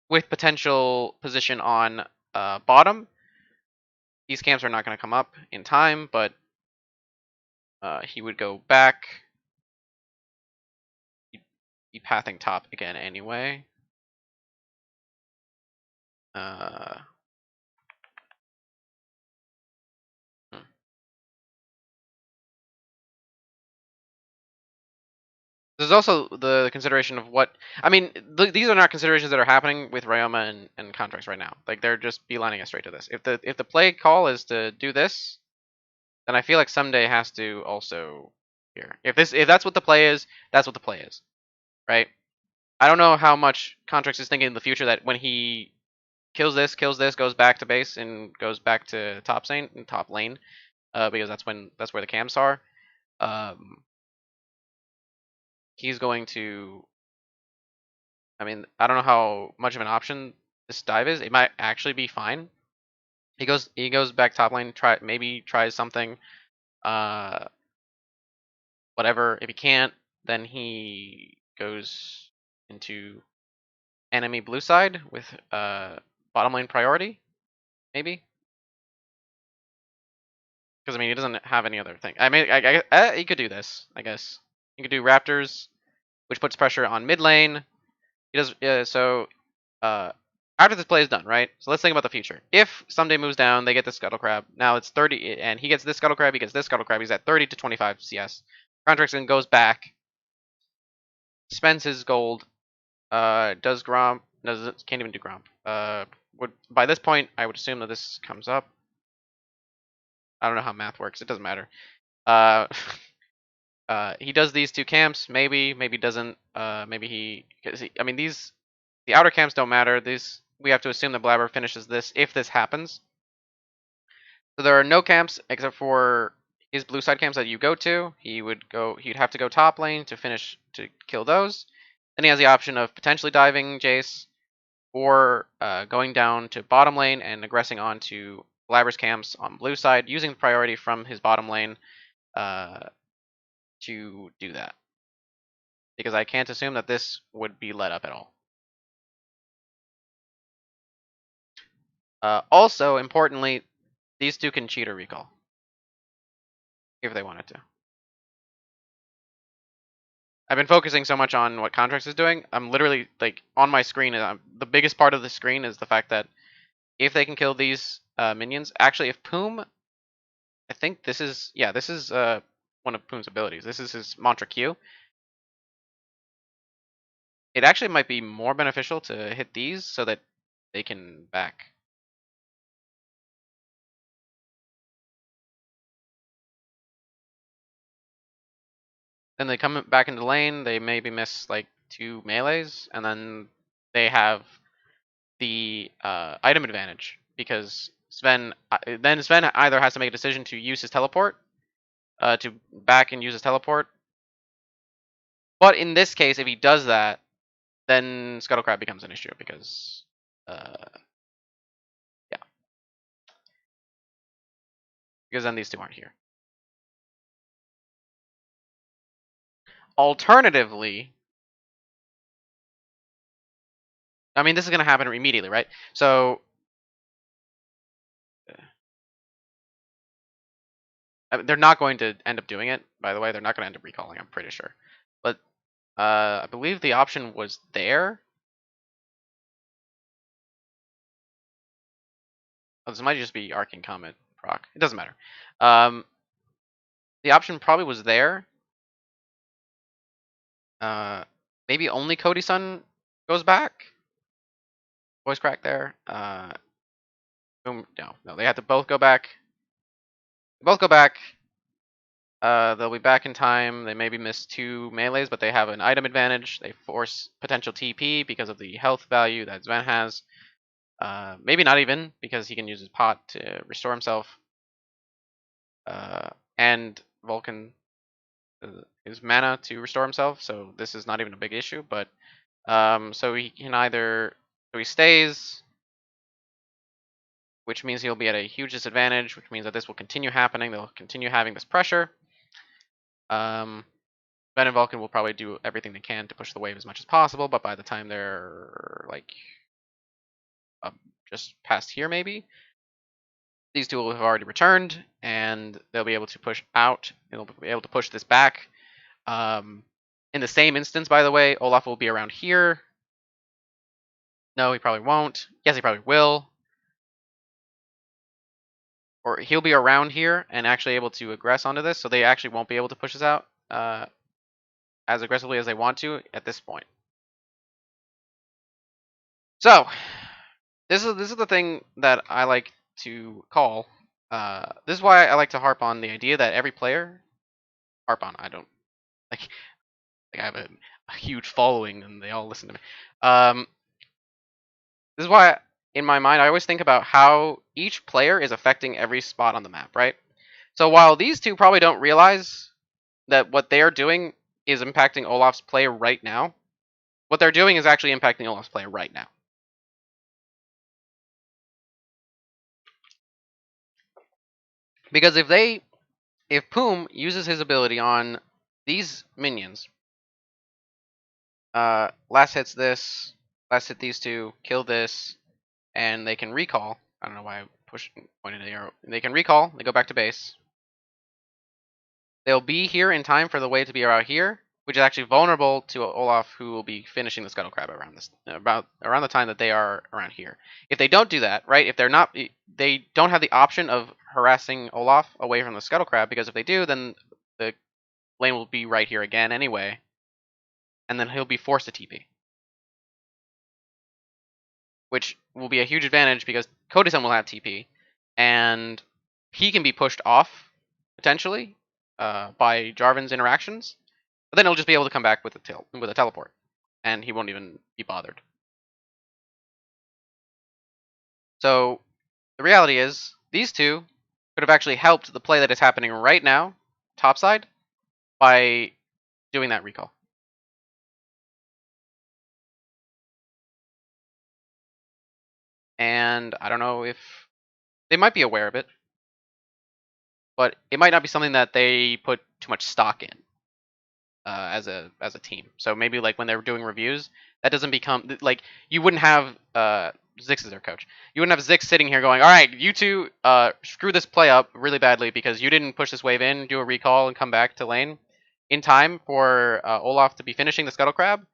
with potential position on bottom. These camps are not going to come up in time, but he would go back. He'd be pathing top again anyway. There's also the consideration of what I mean. These are not considerations that are happening with Ryoma and Contracts right now. Like they're just beelining us straight to this. If the play call is to do this, then I feel like Someday has to also here. If that's what the play is, that's what the play is, right? I don't know how much Contracts is thinking in the future that when he kills this, goes back to base and goes back to top lane, because that's where the camps are. He's going to. I mean, I don't know how much of an option this dive is. It might actually be fine. He goes back top lane, tries something, whatever. If he can't, then he goes into enemy blue side with bottom lane priority, maybe. Because I mean, he doesn't have any other thing. I mean, he could do this, I guess. He could do Raptors, which puts pressure on mid lane. He does so. After this play is done, right? So let's think about the future. If Someday moves down, they get this Scuttle Crab. Now it's 30, and he gets this Scuttle Crab. He gets this Scuttle Crab. He's at 30 to 25 CS. Contracts then goes back, spends his gold, does Gromp. No, can't even do Gromp. By this point, I would assume that this comes up. I don't know how math works. It doesn't matter. He does these two camps. Maybe doesn't. Maybe he. I mean, the outer camps don't matter. We have to assume that Blabber finishes this if this happens. So there are no camps except for his blue side camps that you go to. He'd have to go top lane to kill those. Then he has the option of potentially diving Jace, or going down to bottom lane and aggressing onto Blabber's camps on blue side, using the priority from his bottom lane to do that. Because I can't assume that this would be let up at all. Also, importantly, these two can cheat or recall if they wanted to. I've been focusing so much on what Contracts is doing. I'm literally like on my screen. The biggest part of the screen is the fact that if they can kill these minions. Actually, if Poom, I think this is one of Poom's abilities. This is his Mantra Q. It actually might be more beneficial to hit these so that they can back. Then they come back into lane, they maybe miss like 2 melees, and then they have the item advantage because Sven either has to make a decision to use his teleport, to back and use his teleport. But in this case, if he does that, then Scuttlecrab becomes an issue because, yeah, because then these two aren't here. Alternatively, I mean, this is going to happen immediately, right? So they're not going to end up doing it, by the way. They're not going to end up recalling, I'm pretty sure. But I believe the option was there. Oh, this might just be Arcane Comet proc. It doesn't matter. The option probably was there. Maybe only Cody Sun goes back. Voice crack there. Boom. No, they have to both go back. They both go back. They'll be back in time. They maybe miss 2 melees, but they have an item advantage. They force potential TP because of the health value that Sven has. Maybe not even, because he can use his pot to restore himself. And Vulcan his mana to restore himself, so this is not even a big issue. But so he can either he stays, which means he'll be at a huge disadvantage, which means that this will continue happening. They'll continue having this pressure. Ben and Vulcan will probably do everything they can to push the wave as much as possible, but by the time they're like just past here, maybe these two will have already returned, and they'll be able to push out. They'll be able to push this back. In the same instance, by the way, Olaf will be around here. No, he probably won't. Yes, he probably will. Or he'll be around here and actually able to aggress onto this, so they actually won't be able to push this out as aggressively as they want to at this point. So, this is the thing that I like to call. This is why I like to harp on the idea that every player I don't like I have a huge following and they all listen to me. This is why, in my mind, I always think about how each player is affecting every spot on the map, right? So while these two probably don't realize that what they are doing is impacting Olaf's play right now, what they're doing is actually impacting Olaf's play right now. Because if Poom uses his ability on these minions, last hits this, last hit these two, kill this, and they can recall. I don't know why I pointed the arrow. They can recall. They go back to base. They'll be here in time for the wave to be around here, which is actually vulnerable to Olaf, who will be finishing the Scuttle Crab around the time that they are around here. If they don't do that, right? If they don't have the option of harassing Olaf away from the Scuttle Crab, because if they do, then the lane will be right here again anyway, and then he'll be forced to TP, which will be a huge advantage because Cody-san will have TP, and he can be pushed off potentially by Jarvan's interactions, but then he'll just be able to come back with a teleport, and he won't even be bothered. So the reality is, these two could have actually helped the play that is happening right now, topside, by doing that recall. And I don't know if they might be aware of it, but it might not be something that they put too much stock in. As a team. So maybe like when they're doing reviews, that doesn't become like you wouldn't have Zix as their coach. You wouldn't have Zix sitting here going, "All right, you two screw this play up really badly because you didn't push this wave in, do a recall, and come back to lane in time for Olaf to be finishing the Scuttle Crab."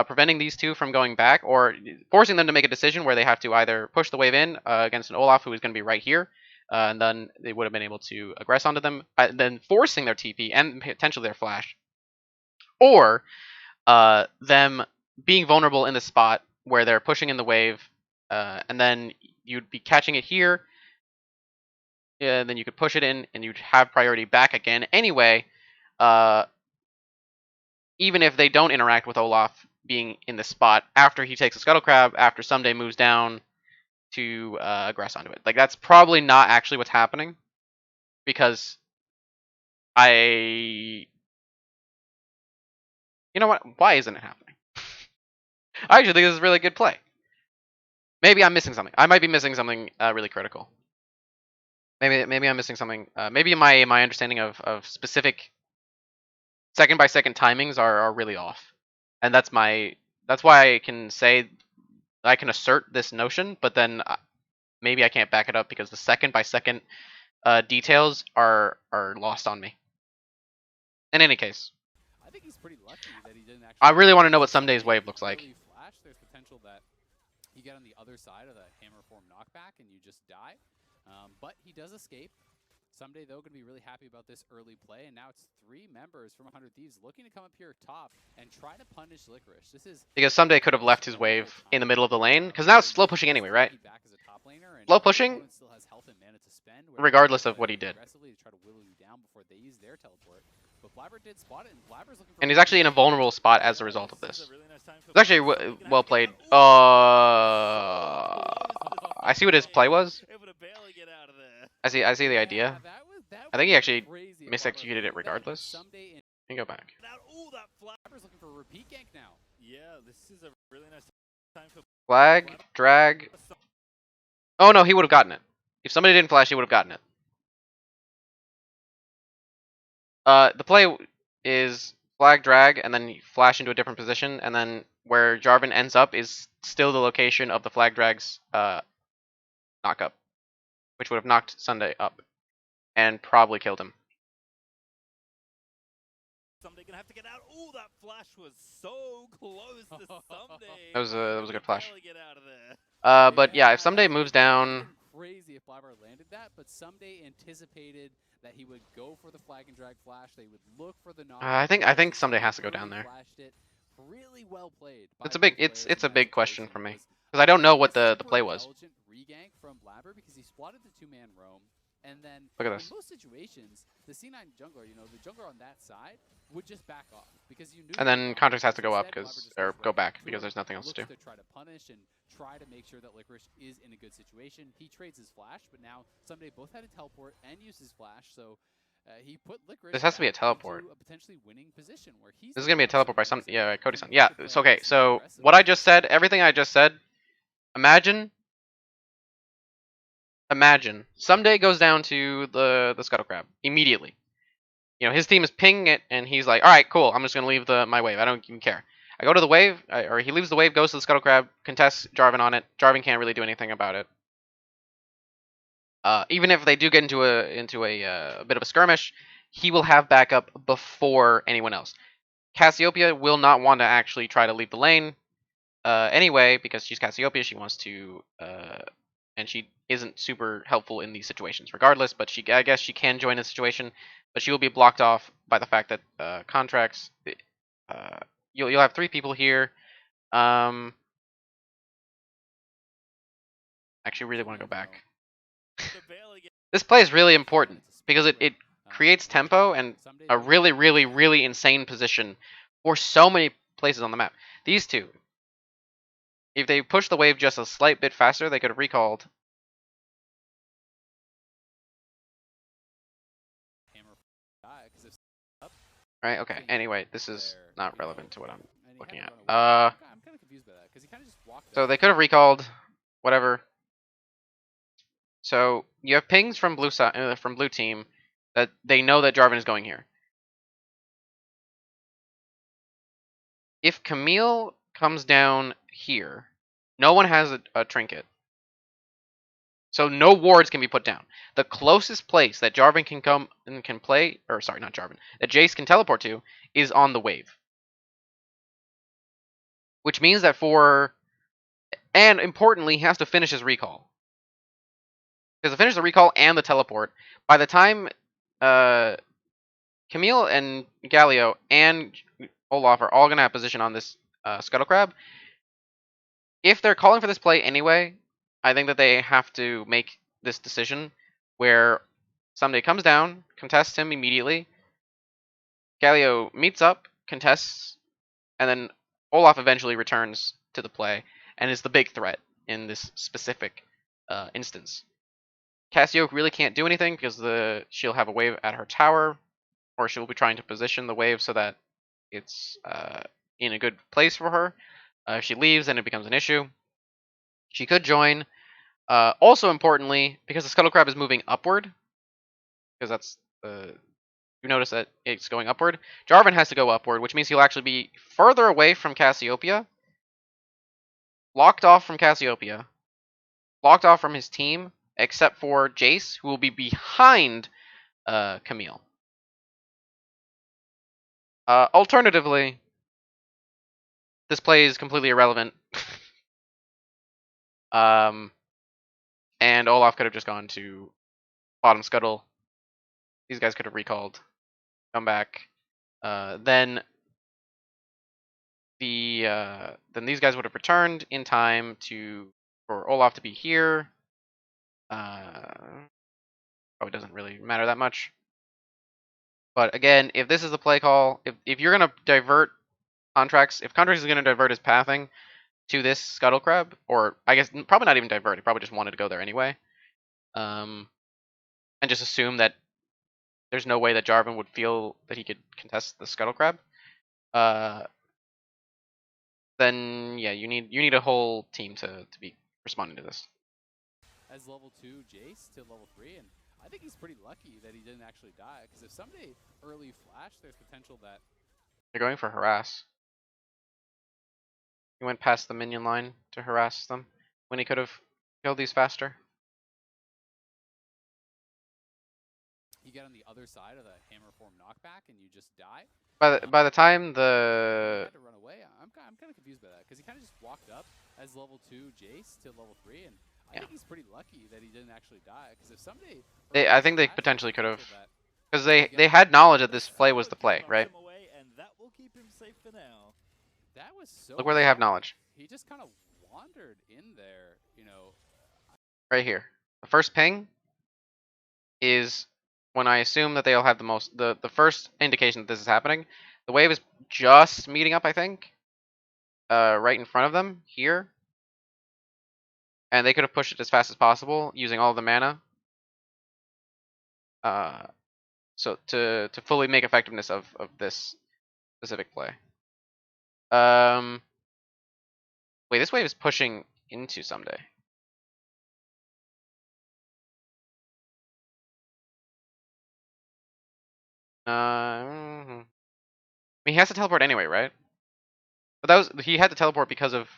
preventing these two from going back, or forcing them to make a decision where they have to either push the wave in against an Olaf who is going to be right here, and then they would have been able to aggress onto them, then forcing their TP and potentially their flash, or them being vulnerable in the spot where they're pushing in the wave, and then you'd be catching it here, and then you could push it in, and you'd have priority back again anyway, even if they don't interact with Olaf being in the spot after he takes a Scuttle Crab, after Someday moves down to aggress onto it. Like, that's probably not actually what's happening, because I... You know what? Why isn't it happening? I actually think this is a really good play. Maybe I'm missing something. I might be missing something really critical. Maybe I'm missing something. Maybe my understanding of specific second by second timings are really off, and that's why I can say I can assert this notion, but then maybe I can't back it up because the second by second details are lost on me. In any case, I think he's pretty lucky that he didn't actually. I really want to know what Sunday's wave looks like. Flash, there's potential that you get on the other side of the hammer form knockback and you just die. But he does escape. Someday, though, going to be really happy about this early play, and now it's 3 members from 100 Thieves looking to come up here top and try to punish Licorice. This is because Someday could have left his wave in the middle of the lane, because now it's slow pushing anyway, right? Slow pushing, regardless of what he did. And he's actually in a vulnerable spot as a result of this. It's actually well played. I see what his play was. I see the idea. I think he actually misexecuted it regardless. Let me go back. Looking for a repeat gank now. Yeah, this is a really nice time for Flag, drag. Oh no, he would have gotten it. If somebody didn't flash, he would have gotten it. The play is flag, drag, and then you flash into a different position, and then where Jarvan ends up is still the location of the flag drag's knock up, which would have knocked Sunday up and probably killed him. Someday gonna have to get out. Oh, that flash was so close to Someday. That was a good flash. Get out of there. But yeah, if Someday moves down, crazy if Blabber landed that, but Someday anticipated that he would go for the flag and drag flash. They would look for the knock. I think Someday has to go down there. It. Really well played. It's a big question for me because I don't know what the play was. Regank from Blabber because he spotted the 2-man roam. And then look at this. In most situations, the C9 jungler, the jungler on that side would just back off because you knew. And then Contracts has to go up or go back because there's nothing else to do. To try to punish and try to make sure that Licorice is in a good situation. He trades his flash, but now Someday both had to teleport and use his flash, so he put Licorice. This has to be a teleport. A potentially winning position where he's. This is gonna be a teleport by some Cody-san. Yeah. It's okay. So what I just said, everything I just said. Imagine Someday goes down to the Scuttle Crab immediately. His team is pinging it, and he's like, all right, cool, I'm just going to leave my wave. I don't even care. I go to the wave, or he leaves the wave, goes to the Scuttle Crab, contests Jarvan on it. Jarvan can't really do anything about it. Even if they do get into a bit of a skirmish, he will have backup before anyone else. Cassiopeia will not want to actually try to leave the lane anyway, because she's Cassiopeia. She wants to... and she isn't super helpful in these situations regardless, but I guess she can join a situation, but she will be blocked off by the fact that Contracts, you'll have 3 people here. Actually really want to go back. This play is really important because it creates tempo and a really, really, really insane position for so many places on the map. These two, if they push the wave just a slight bit faster, they could have recalled. Right, okay. Anyway, this is not relevant to what I'm looking at. I'm kind of confused by that because he kind of just walked. So they could have recalled, whatever. So you have pings from blue team that they know that Jarvan is going here. If Camille comes down here, no one has a trinket. So no wards can be put down. The closest place that Jarvan can come and can play, or sorry, not Jarvan, that Jace can teleport to is on the wave. which means that and importantly, he has to finish his recall. Because to finish the recall and the teleport, by the time Camille and Galio and Olaf are all going to have position on this Scuttle Crab, if they're calling for this play anyway, I think that they have to make this decision where Someday comes down, contests him immediately, Galio meets up, contests, and then Olaf eventually returns to the play and is the big threat in this specific instance. Cassio really can't do anything because she'll have a wave at her tower, or she'll be trying to position the wave so that it's in a good place for her. If she leaves, then it becomes an issue. She could join. Also importantly, because the Scuttle Crab is moving upward, because that's you notice that it's going upward. Jarvan has to go upward, which means he'll actually be further away from Cassiopeia, locked off from Cassiopeia, locked off from his team, except for Jace, who will be behind Camille. Alternatively, this play is completely irrelevant. And Olaf could have just gone to bottom scuttle. These guys could have recalled, come back. Then these guys would have returned in time for Olaf to be here. Probably doesn't really matter that much. But again, if this is the play call, if you're gonna divert Contracts, if Contracts is gonna divert his pathing to this Scuttle Crab, or I guess probably not even divert, he probably just wanted to go there anyway. And just assume that there's no way that Jarvan would feel that he could contest the Scuttle Crab. Then yeah, you need a whole team to be responding to this. As level 2 Jace to level 3, and I think he's pretty lucky that he didn't actually die, because if someday early flash, there's potential that... They're going for harass. He went past the minion line to harass them when he could have killed these faster. You get on the other side of the hammer form knockback and you just die. By the time He the had to run away. I'm kind of confused by that, because he kind of just walked up as level 2 Jace to level 3, and I think he's pretty lucky that he didn't actually die, because if someday... I think they potentially could have, because they had knowledge that this play was the play, right? That was so Look where they have knowledge. He just kind of wandered in there, you know. Right here. The first ping is when I assume that they'll have the first indication that this is happening. The wave is just meeting up, I think. Right in front of them, here. And they could have pushed it as fast as possible using all of the mana. So to fully make effectiveness of this specific play. Wait, this wave is pushing into Someday. I mean, he has to teleport anyway, right? But he had to teleport because of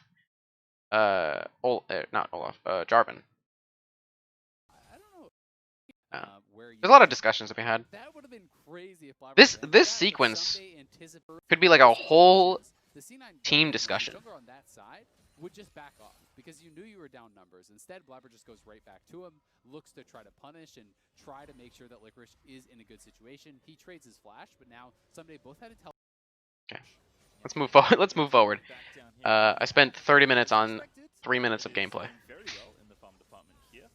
not Olaf, Jarvan. I don't know. There's a lot of discussions to be had. That would have been crazy if This sequence could be like a whole team discussion. On that side would just back off because you knew you were down numbers. Instead, Blabber just goes right back to him, looks to try to punish and try to make sure that Licorice is in a good situation. He trades his flash, but now Someday both had to tell. Okay, let's move forward. Let's move forward. I spent 30 minutes on 3 minutes of gameplay.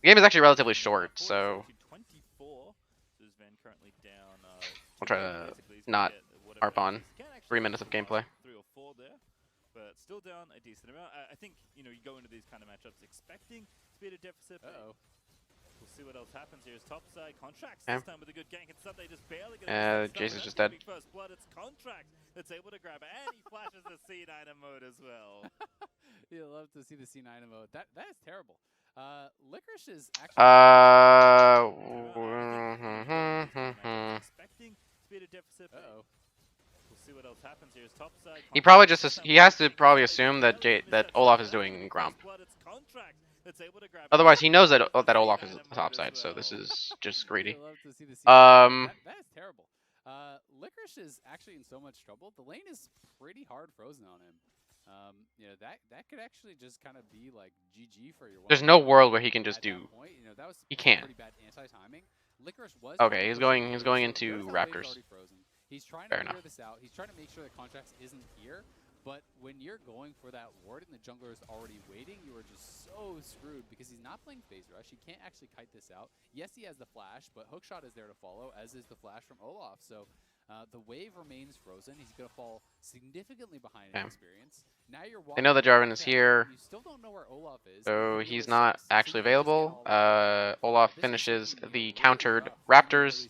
The game is actually relatively short, so I'll try to not harp on 3 minutes of gameplay. But still down a decent amount. I think, you go into these kind of matchups expecting to be at a deficit. We'll see what else happens here. Is topside Contracts this time with a good gank, and Someday just barely gets Jace is just dead. First blood, it's Contract that's able to grab it, and he flashes the C9 emote as well. You'll love to see the C9 emote. That is terrible. Licorice is actually expecting to be at a deficit. We'll see what else happens here. Is topside he has to probably assume that Olaf is doing Gromp. Otherwise, he knows that Olaf is topside, so this is just greedy. That is terrible. Licorice is actually in so much trouble. The lane is pretty hard frozen on him. You know, that could actually just kind of be like GG for your. There's no world where he can just do. Point, you know, that was He can't. pretty bad anti-timing. Licorice was Okay, he's going into Notice that wave's Raptors. already frozen. He's trying to Fair clear enough. this out. He's trying to make sure that Contracts isn't here. But when you're going for that ward and the jungler is already waiting, you are just so screwed because he's not playing phase rush. He can't actually kite this out. Yes, he has the flash, but hookshot is there to follow, as is the flash from Olaf. So the wave remains frozen. He's going to fall significantly behind in experience. Now you're They know that Jarvan is here, you still don't know where Olaf is. so he's not actually available. Olaf finishes the countered Raptors.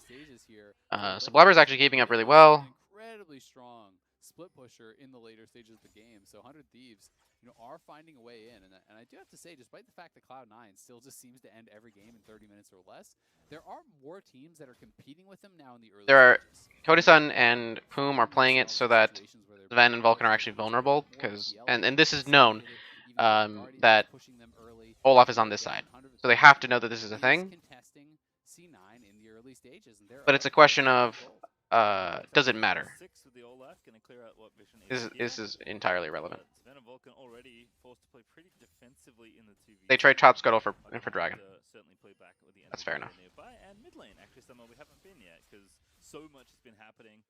So Blabber's actually keeping up really well. Incredibly strong split pusher in the later stages of the game. So 100 Thieves, you know, are finding a way in. And I do have to say, despite the fact that Cloud9 still just seems to end every game in 30 minutes or less, there are more teams that are competing with them now in the early stages. Cody-san and Poom are playing it so that Sven and Vulcan are actually vulnerable, because and this is known that Olaf is on this side, so they have to know that this is a thing. But it's a question of does it matter? This is entirely irrelevant. They trade Chop Scuttle for Dragon. That's fair enough. And mid lane, actually, somewhere we haven't been yet, because so much has been happening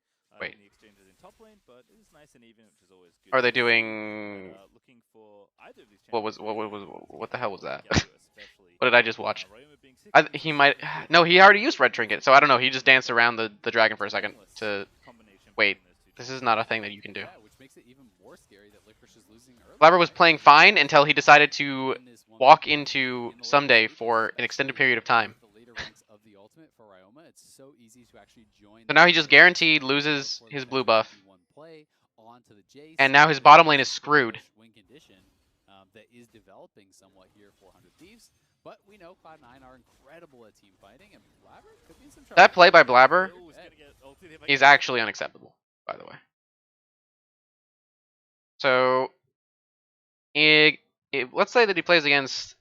in the exchanges in top lane, but it is nice and even, which is always good. Are they doing? Looking for either of these what the hell was that? What did I just watch? He might. No, he already used Red Trinket, so I don't know. He just danced around the dragon for a second to. Wait, this is not a thing that you can do. Blabber was playing fine until he decided to walk into Someday for an extended period of time. So now he just guaranteed loses his blue buff. And now his bottom lane is screwed. That is developing somewhat here for 100 Thieves, but we know Cloud9 are incredible at team fighting, and Blabber could be in some trouble. That play by Blabber is actually unacceptable, by the way. So, let's say that he plays against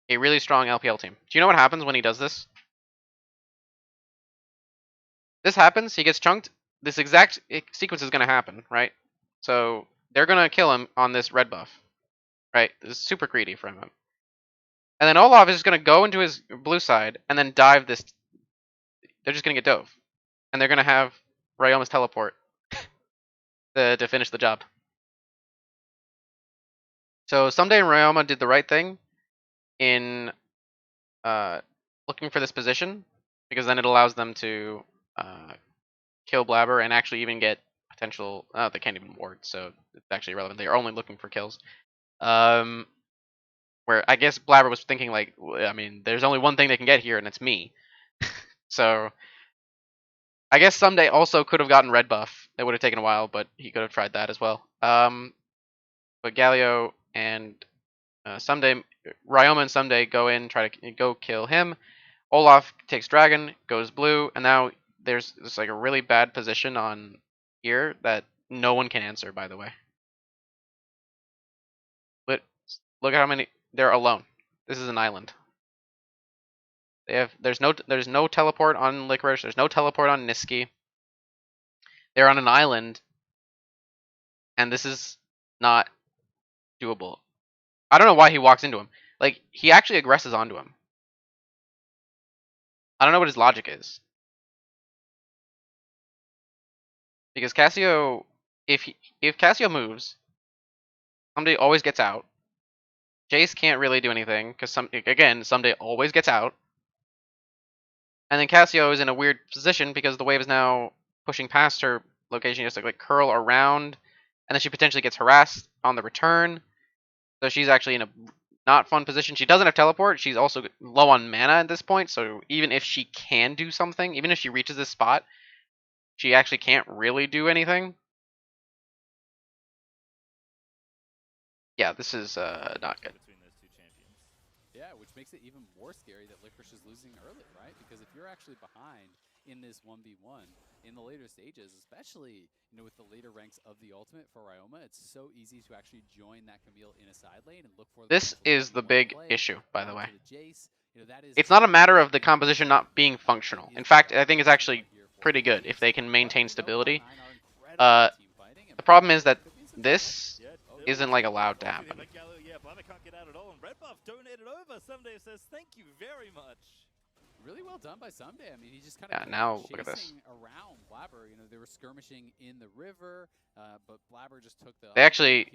a really strong LPL team. Do you know what happens when he does this? This happens, he gets chunked. This exact sequence is going to happen, right? So, they're going to kill him on this red buff. Right? This is super greedy from him. And then Olaf is just going to go into his blue side and then dive this. They're just going to get dove. And they're going to have Ryoma's teleport to finish the job. So Someday and Ryoma did the right thing in looking for this position, because then it allows them to kill Blabber and actually even get potential. Oh, they can't even ward, so it's actually irrelevant. They are only looking for kills. Where I guess Blabber was thinking, like, I mean, there's only one thing they can get here, and it's me. So I guess Someday also could have gotten red buff. It would have taken a while, but he could have tried that as well. But Galio and Someday, Ryoma and Someday go in, try to go kill him. Olaf takes Dragon, goes blue, and now there's like a really bad position on here that no one can answer, by the way. But look at how many. They're alone. This is an island. There's no teleport on Licorice. There's no teleport on Niski. They're on an island, and this is not doable. I don't know why he walks into him. Like, he actually aggresses onto him. I don't know what his logic is. Because Cassio, if Cassio moves, somebody always gets out. Jace can't really do anything because Someday always gets out. And then Cassio is in a weird position because the wave is now pushing past her location. She has to like curl around, and then she potentially gets harassed on the return. So she's actually in a not fun position. She doesn't have teleport. She's also low on mana at this point. So even if she can do something, even if she reaches this spot, she actually can't really do anything. Yeah, this is not good. Yeah, which makes it even more scary that Licorice is losing early, right? Because if you're actually behind in this 1v1 in the later stages, especially with the later ranks of the ultimate for Ryoma, it's so easy to actually join that Camille in a side lane and look for. This is the big issue, by the way. It's not a matter of the composition not being functional. In fact, I think it's actually pretty good if they can maintain stability. The problem is that this isn't like allowed to happen. Yeah, Blabber can't get out at all, and Red Buff donated over. Someday says thank you very much. Really well done by Someday. I mean, he just kind of Now look at this. chasing around Blabber. You know, they were skirmishing in the river, but Blabber just took the. They actually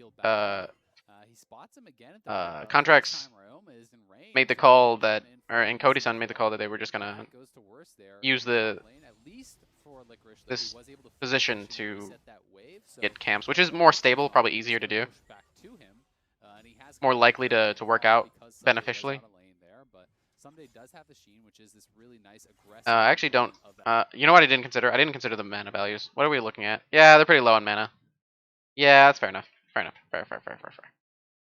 he spots him again at the red buff. Contracts This time Ryoma is in range, made the so call they that, come in or for and a Cody-san made the steal. call that they were just gonna Bad goes to worse there use in the top lane, at least for Licorice, though, this he was able to position push and to reset that wave, so get camps, which is more stable, probably easier to do, push back to him, and he has more caught up likely a fair to bit work of out because Someday was beneficially. out of lane there, but Someday does have the Sheen, which is this really nice aggressive. I actually don't. component of that. You know what I didn't consider? I didn't consider the mana values. What are we looking at? Yeah, they're pretty low on mana. Yeah, that's fair enough. Fair enough. Fair.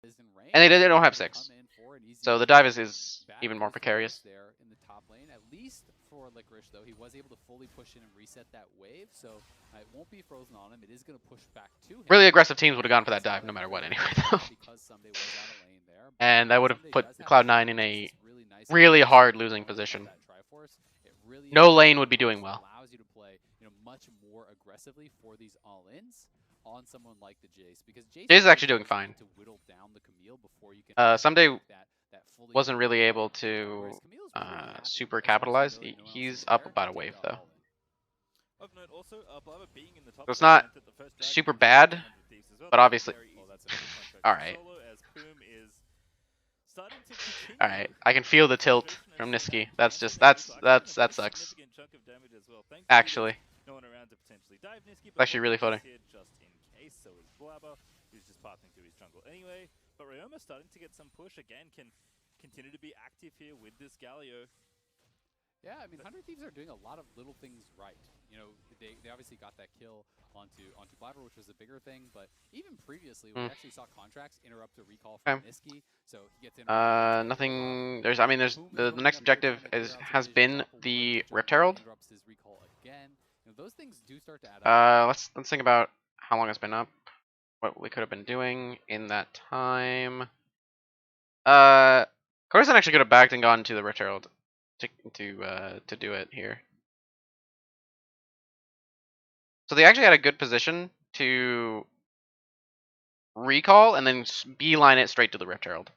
Is in range, And they don't so have they 6. come in for an easy So the kill. dive is Bad even more goes to precarious. worse there in the top lane, at least for Licorice, though. He was able to fully push in and reset that wave, so it won't be frozen on him. It is going to push back to him. Really aggressive teams would have gone for that dive no matter what anyway, though. Because Someday was out of lane there, but And that would have Someday put does have Cloud9 the in a Sheen, which is this really nice really aggressive hard losing component of position. that Triforce. It really No is lane would be something doing that well. allows you to play, much more aggressively for these all-ins on someone like the Jace, because Jace Jace is actually doing to fine. whittle down the Camille before you can Someday that fully wasn't really complete able play. to Whereas Camille's pretty happy super with his capitalize. responsibility, no one else He's is up there about to a take wave the though. all-in. Of note, also, Blabber being in the top So it's lane not meant that the first dragon super was bad, 100 Thieves as well. but That was obviously- very easy Well, that's to a- contract All to right. solo, as Poom is starting to continue All right, I can feel the tilt penetration from and so Niski. that That's cancel just that recall that actually doing a pretty sucks. significant chunk of damage as well. Thankfully, Actually, there's no one around to potentially dive Niski, it's but actually really funny. Here just in case, so is Blabber, who's just pathing through his jungle anyway. But Ryoma starting to get some push again, can continue to be active here with this Galio. Yeah, I mean, 100 Thieves are doing a lot of little things right. They obviously got that kill onto Blabber, which was a bigger thing, but even previously, we actually saw Contracts interrupt a recall from Niski, so he gets in. Nothing. There's. I mean, there's the next objective has been the Rift Herald. Interrupts his recall again. Those things do start to add up. Let's think about how long it's been up. What we could have been doing in that time. Coruscant actually could have backed and gone to the Rift Herald to do it here. So they actually had a good position to recall and then beeline it straight to the Rift Herald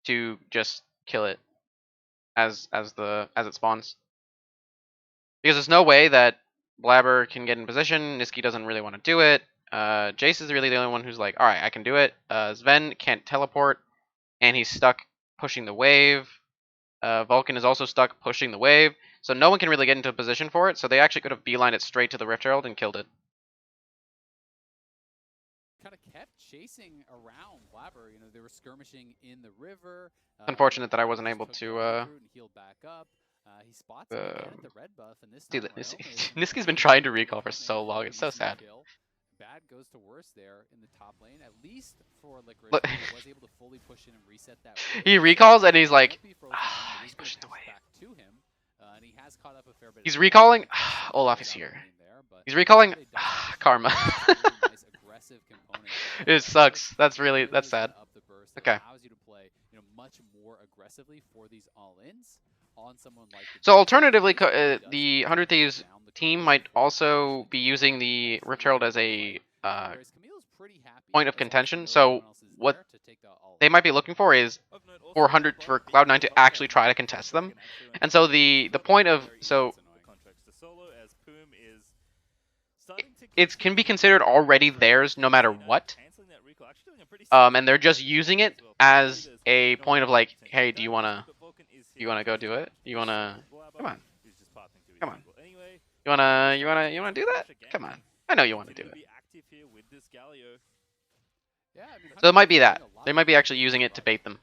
to just kill it as it spawns. Because there's no way that Blabber can get in position. Niski doesn't really want to do it. Jace is really the only one who's like, all right, I can do it. Sven can't teleport, and he's stuck pushing the wave. Vulcan is also stuck pushing the wave, so no one can really get into a position for it. So they actually could have beelined it straight to the Rift Herald and killed it. Kind of kept chasing around Blabber. They were skirmishing in the river. It's unfortunate that I wasn't able to. Heal back up. He spots him again at the red buff, and this Dude, time Niski's been trying to recall for so long. It's so sad. Bad goes to worse there in the top lane, at least for Licorice. Look. He was able to fully push in and reset that wave. He recalls and he's like, Won't be frozen on him, but he's gonna pushing the push wave. back to him, and he has caught up a fair bit. He's of recalling. damage. Olaf is Out of here. lane there, but He's recalling. Someday does have Karma. this really nice aggressive component of that It sucks. That's It really is that's gonna sad. up the burst. It Okay. allows you to play, much more aggressively for these all-ins on someone like the So Jace. alternatively, Does the slow 100 Thieves down the team Camille might very also much. be using the Rift Herald as a Whereas Camille's pretty happy point of as long as contention. he knows So no one else is what there to take the all-in. they might be looking for is Of note, also, 400 for Blabber Cloud9 being to in the top actually lane try to meant that contest Dragon them. actually went And to so top the lane. point of Very easy so contracts to solo, as Poom is starting to it can be considered already theirs no matter what. canceling that recall, actually doing a pretty And they're just using it as a point of like, hey, do you wanna go do it? You wanna come on, come on. You wanna do that? Come on. I know you wanna do it. Yeah, I mean, So it might be 100 that. doing a lot They of might be really actually good using things it to right. bait them.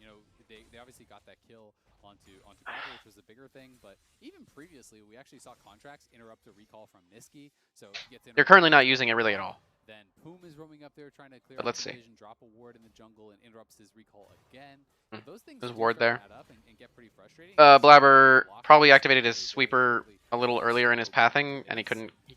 They obviously got that kill onto Blabber, which was a bigger thing, but even previously we actually saw Contracts interrupt a recall from Niski, so he gets They're currently not using it really at all. Then Poom is roaming up there trying to clear But out let's the see. vision, drop a ward in the jungle, and interrupts his recall again. Hmm. Those things There's a do ward start to there. add up and get pretty frustrating. You see Blabber block probably this activated his very, very sweeper quickly. a little earlier in his So back pathing, and he is-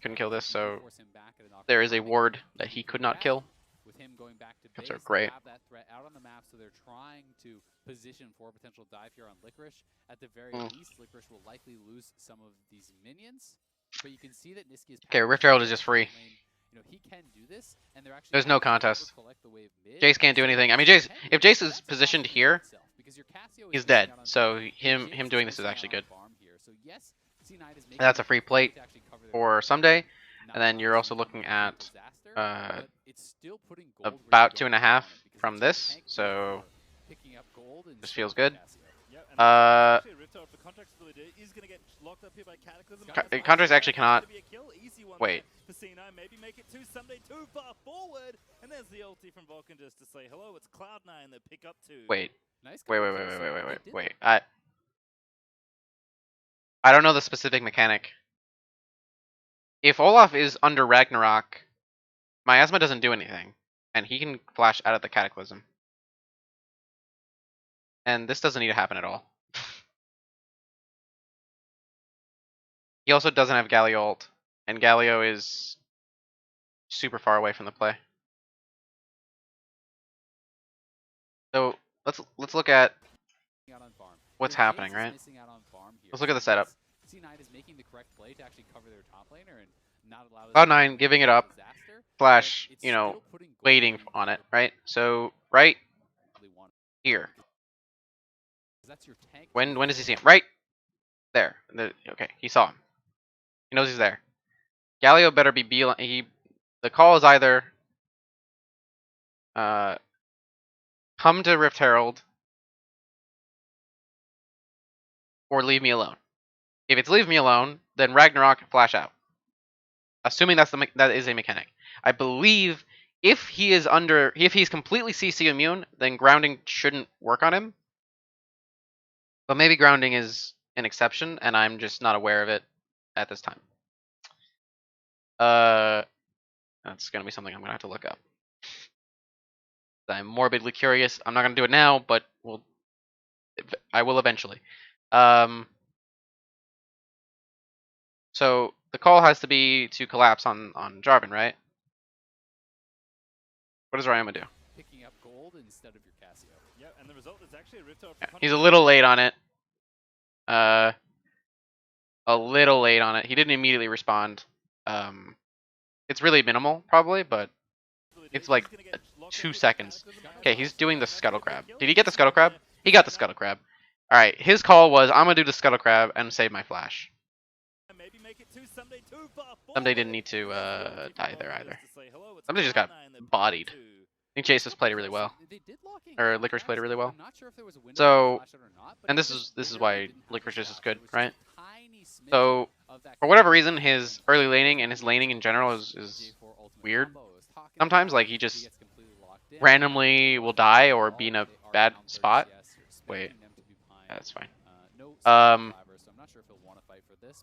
couldn't kill this. can So force him back at an awkward there is a timing. ward that he could not Bad kill. with him going back to Those base. are great. They have that threat out on the map, so they're trying to position for a potential dive here on Licorice. At the very least, Licorice will likely lose some of these minions, but you can see that Niski is Okay, Rift Herald is just free. he can do this, and they're actually There's no gonna contest. collect the wave mid. Jace can't do So anything. I mean, you Jace, can if do Jace that. is That's a positioned lot in here, itself, because your Cassio is he's missing dead. out on So farm, him Jace doing this is missing actually out on good. farm here. So yes, C9 is making That's the a free correct play plate to actually cover their for top lane someday, and not and then allow you're this also to become looking a complete at disaster, uh, but it's still putting gold where you about don't 2.5 want it, because from that's your this. tank So picking up gold this instead feels of your good. Cassio. Yeah, and that's actually a Rift Tower for Contract's ability. He's going to get locked up here by Cataclysm. Contracts actually cannot. Be a kill. Easy one Wait. there for C9. Maybe make it to Someday too far forward. And there's the ulti from Vulcan just to say hello. It's Cloud9 that pick up 2. Wait. Nice Wait. coverage there. So they did Wait. I don't know the specific mechanic. If Olaf is under Ragnarok, Miasma doesn't do anything, and he can flash out of the Cataclysm. And this doesn't need to happen at all. He also doesn't have Galio ult, and Galio is super far away from the play. So let's look at out on farm. what's Your Jace happening, is right? missing out on farm here. Let's look at the So setup. yes, C9 is making the correct play to actually cover their top laner and not allow this to Cloud9 become a giving it complete up, disaster, Flash, but it's you know, still putting gold waiting where you on it, don't right? So right really want it. here. 'Cause that's your tank When to does he see him? forward. Right there. Okay, he saw him. He knows he's there. Galio better be the call is either come to Rift Herald or leave me alone. If it's leave me alone, then Ragnarok flash out. Assuming that is a mechanic. I believe if he's completely CC immune, then grounding shouldn't work on him. But maybe grounding is an exception, and I'm just not aware of it at this time. That's gonna be something I'm gonna have to look up. I'm morbidly curious. I'm not gonna do it now, but I will eventually. So the call has to be to collapse on Jarvan, right? What does Ryoma do? Picking up gold instead of your Cassio. Yeah, and the result is actually a Rift Tower for Yeah, Contract. he's a little late on it. A little late on it. He didn't immediately respond. It's really minimal, probably, but it's like 2 seconds. Okay, he's doing the scuttle crab. Did he get the scuttle crab? He got the scuttle crab. All right, his call was, I'm gonna do the scuttle crab and save my flash. Someday didn't need to die there either. Someday just got bodied. I think Chase has played it really well, or Licorice played it really well. So, and this is why Licorice is good, right? So, for whatever reason, his early laning and his laning in general is weird. Sometimes, like, he just randomly will die or be in a bad spot. Wait, that's fine.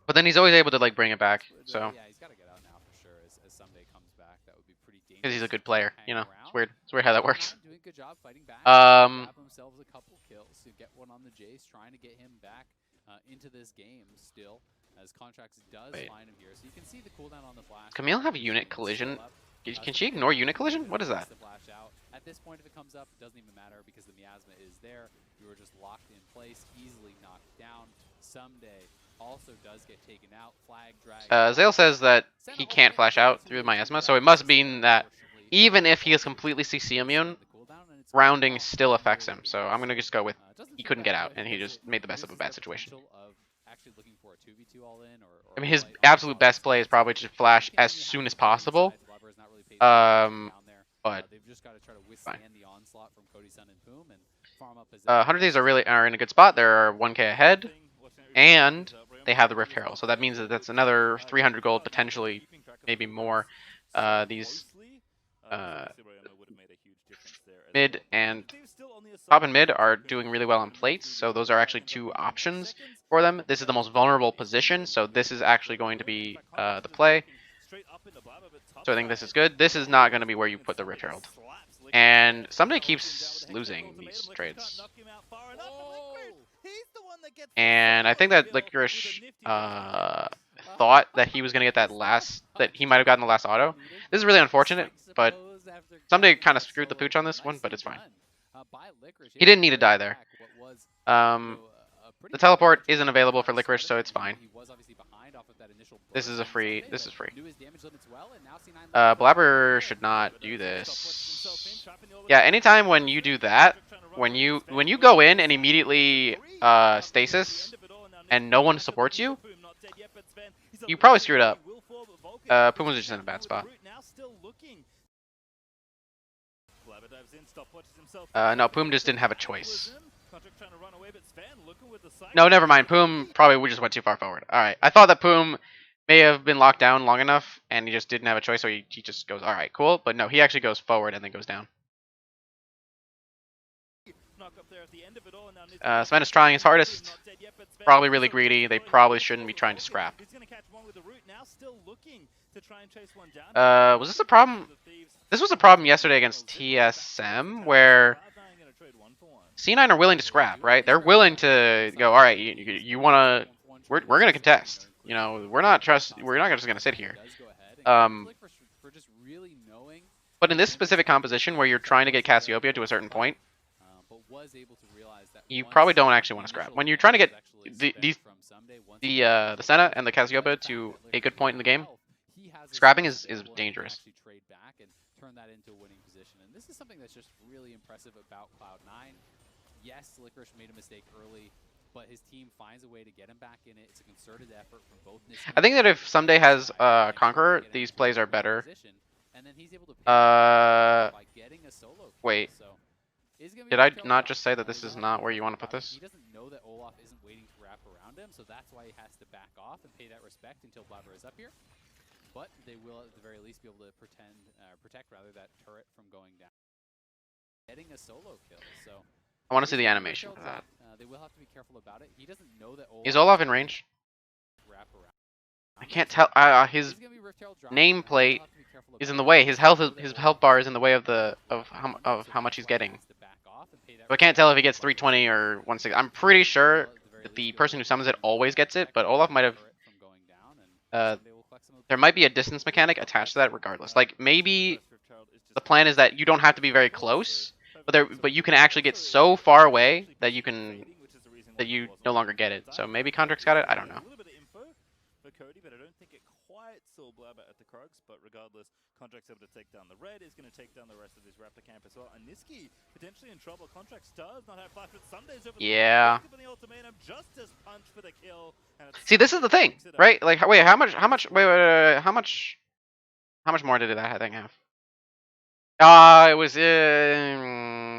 But then he's always able to like bring it back. So yeah, he's got to get out now for sure. As Someday comes back, that would be pretty dangerous. because he's a good player, you know. It's weird. It's weird how that works. Doing a good job fighting back. Um, Grab themselves a couple kills to get one on the Jace, trying to get him back into this game still. As Contracts does find him here, so you can see the cooldown on the flash. Camille have unit collision? Can she ignore unit collision? What is that? At this point, if it comes up, it doesn't even matter because the miasma is there. You are just locked in place, easily knocked down. Someday also does get taken out. Flag drag. Zale says that he can't flash out through miasma, so it must mean that even if he is completely CC immune, grounding still affects him. So I'm gonna just go with he couldn't get out, and he just made the best of a bad situation. I mean, his absolute best play is probably to flash as soon as possible. But fine. 100 Days are in a good spot. They're 1k ahead, and they have the Rift Herald, so that means that that's another 300 gold, potentially, maybe more. These mid and top and mid are doing really well on plates, so those are actually 2 options for them. This is the most vulnerable position, so this is actually going to be the play. So I think this is good. This is not going to be where you put the Rift Herald. And Someday keeps losing these trades. And I think that Licorice thought that he was going to get that he might have gotten the last auto. This is really unfortunate, but Someday kind of screwed the pooch on this one, but it's fine. He didn't need to die there. The teleport isn't available for Licorice, so it's fine. He was obviously behind off of that initial This is a burst free. on This Sunday, is free. but knew his damage limits well, and now C9 looking for Blabber a should kill. not do this. Yeah, anytime when you do that, when you go in and immediately stasis and no one supports you, you probably screwed up. Puma was just in a bad spot. No, Poom just didn't have a choice. No, never mind. Poom probably just went too far forward. Alright, I thought that Poom may have been locked down long enough, and he just didn't have a choice, so he just goes, alright, cool. But no, he actually goes forward and then goes down. Sven is trying his hardest. Probably really greedy. They probably shouldn't be trying to scrap. Was this a problem? This was a problem yesterday against TSM, where C9 are willing to scrap, right? They're willing to go, all right, you want to, we're going to contest. You know, we're not just going to sit here. But in this specific composition where you're trying to get Cassiopeia to a certain point, you probably don't actually want to scrap. When you're trying to get the Senna and the Cassiopeia to a good point in the game, scrapping is dangerous. Turn that into a winning position. And this is something that's just really impressive about Cloud9. Yes, Licorice made a mistake early, but his team finds a way to get him back in it. It's a concerted effort from both. I think that if Someday has Conqueror, these plays are better. And then he's able to by getting a solo kill. Wait. So did I not just say that this is not where you want to put this? He doesn't know that Olaf isn't waiting to wrap around him, so that's why he has to back off and pay that respect until Blabber is up here. But they will, at the very least, be able to protect that turret from going down. Getting a solo kill, so I want to see the animation for that. They will have to be careful about it. He doesn't know that Olaf is Olaf in range? Wrap around. I can't tell. His nameplate is in the way. His health bar is in the way of how much he's getting. So I can't tell if he gets 320 or 160. I'm pretty sure that the person who summons it always gets it, but Olaf might have. There might be a distance mechanic attached to that regardless. Like, maybe the plan is that you don't have to be very close, but you can actually get so far away that you no longer get it. So maybe Contract's got it? I don't know. Cody, but I don't think it quite saw Blabber at the Krugs, but regardless, Contract's able to take down the red, is going to take down the rest of his Raptor camp as well. And Niski potentially in trouble. Contracts does not have flash, but Sunday's over the ultimatum, just as punch for the kill. See, this is the thing, right? Like, wait, how much, wait, how much more did that thing have? It was, yeah.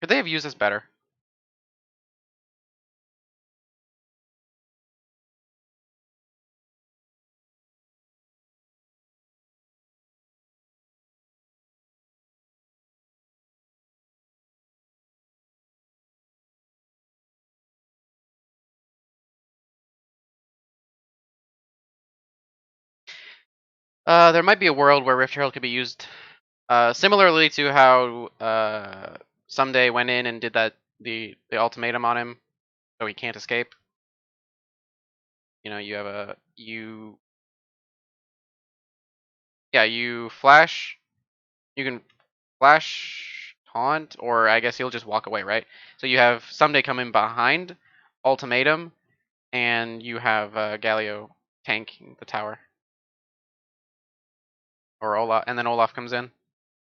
Could they have used this better? There might be a world where Rift Herald could be used similarly to how Someday went in and did the ultimatum on him, so he can't escape. You know, you flash, you can flash taunt, or I guess he'll just walk away, right? So you have Someday come in behind, ultimatum, and you have Galio tanking the tower. Or Olaf, and then Olaf comes in.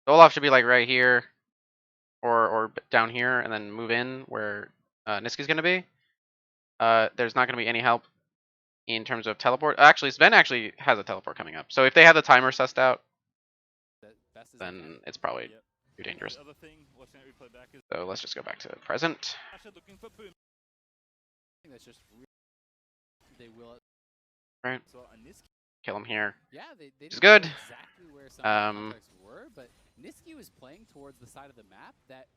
So Olaf should be like right here, or down here, and then move in where Niski's gonna be. There's not gonna be any help in terms of teleport. Actually, Sven actually has a teleport coming up. So if they have the timer sussed out, then it's probably too dangerous. So let's just go back to present. Right. Kill him here. Yeah, which is good. Exactly where some contracts were, but Niski was playing towards the side of the map that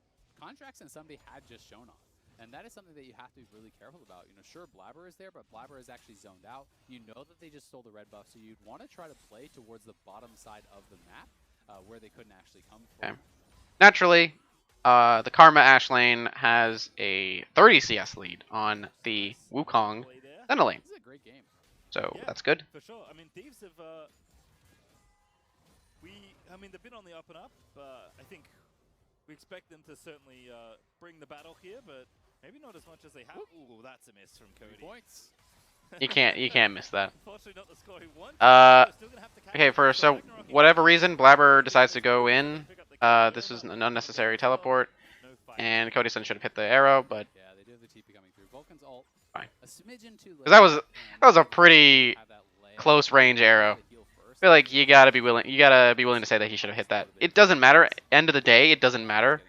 Contracts and somebody had just shown on. And that is something that you have to be really careful about. You know, sure, Blabber is there, but Blabber is actually zoned out. You know that they just stole the red buff, so you'd want to try to play towards the bottom side of the map where they couldn't actually come from. Okay. Naturally, the Karma Ash lane has a 30 CS lead on the Wukong Senna lane. This is a great game. So Yeah, that's good. for sure. I mean, Thieves have I mean, they've been on the up and up. I think we expect them to certainly bring the battle here, but maybe not as much as they have. Ooh, that's a miss from Cody. 3 points. You can't miss that. Unfortunately, not the score he wanted. Uh, Still gonna have to catch Okay, up. for so Ragnarok in whatever front. reason, Blabber decides to go in. Pick up the kill here, This was but an no unnecessary damage as well. teleport, No fight. and Cody Sun should have hit the arrow, but Yeah, they do have the TP coming through. Vulcan's ult. fine. A smidgen too late. Because that was a pretty Have that layout. close range arrow. The heal first. I feel like you gotta be willing to say that he should have hit that. It doesn't matter. End of the day, it doesn't matter.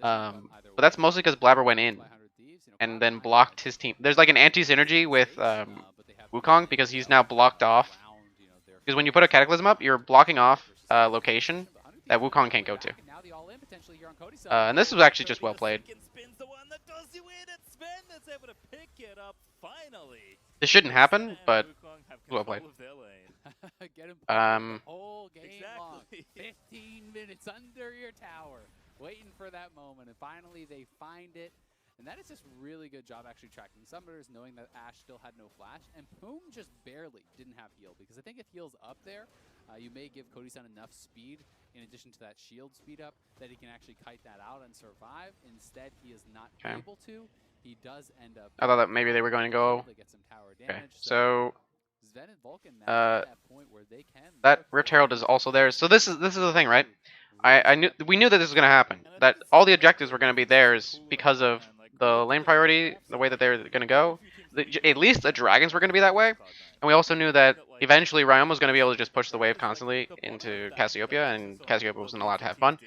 But that's mostly because Blabber went in and then blocked his team. There's like an anti-synergy with Wukong because he's now blocked off. Because when you put a Cataclysm up, you're blocking off location that Wukong can't go to. And this was actually just well played. This shouldn't happen, but well played. Get him whole game long. 15 minutes under your tower, waiting for that moment, and finally they find it. And that is just really good job actually tracking summoners, knowing that Ashe still had no flash, and Poom just barely didn't have heal, because I think if heal's up there, you may give Cody-san enough speed, in addition to that shield speed up, that he can actually kite that out and survive. Instead, he is not able to. He does end up... I thought that maybe they were going to go... Get some tower damage, so... Sven and Vulcan now at that point where they can... That Rift Herald is also there. So this is the thing, right? We knew that this was gonna happen. That all the objectives were gonna be theirs because of the lane priority, the way that they're gonna go. At least the dragons were gonna be that way, and we also knew that eventually Ryoma was gonna be able to just push the wave constantly into Cassiopeia, and Cassiopeia wasn't allowed to have fun.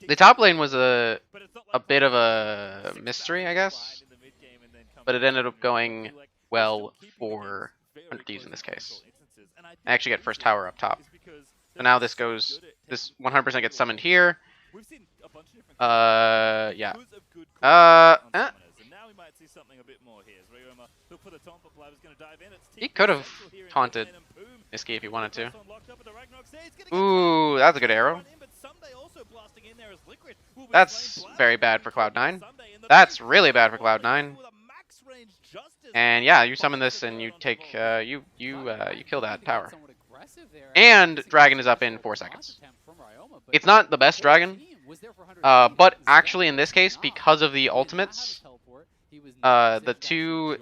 The top lane was a bit of a mystery, I guess, but it ended up going well for 100 Thieves in this case. I actually get first tower up top. So now this 100% gets summoned here. Yeah. He could have taunted Niski if he wanted to. Ooh, that's a good arrow. That's very bad for Cloud9. That's really bad for Cloud9. And yeah, you summon this and you take you kill that tower. And dragon is up in 4 seconds. It's not the best dragon, but actually in this case, because of the ultimates, the two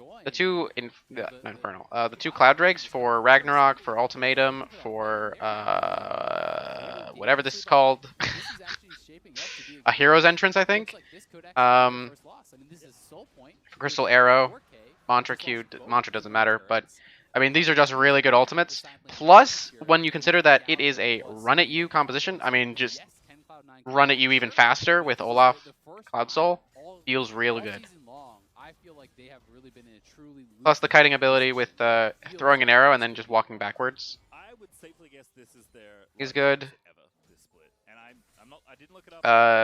Cloud Drakes for Ragnarok, for Ultimatum, for whatever this is called, a Hero's Entrance, I think. For Crystal Arrow, Mantra Q, Mantra doesn't matter, but I mean, these are just really good ultimates. Plus, when you consider that it is a run at you composition, I mean, just run at you even faster with Olaf Cloud Soul feels really good. Plus the kiting ability with throwing an arrow and then just walking backwards is good.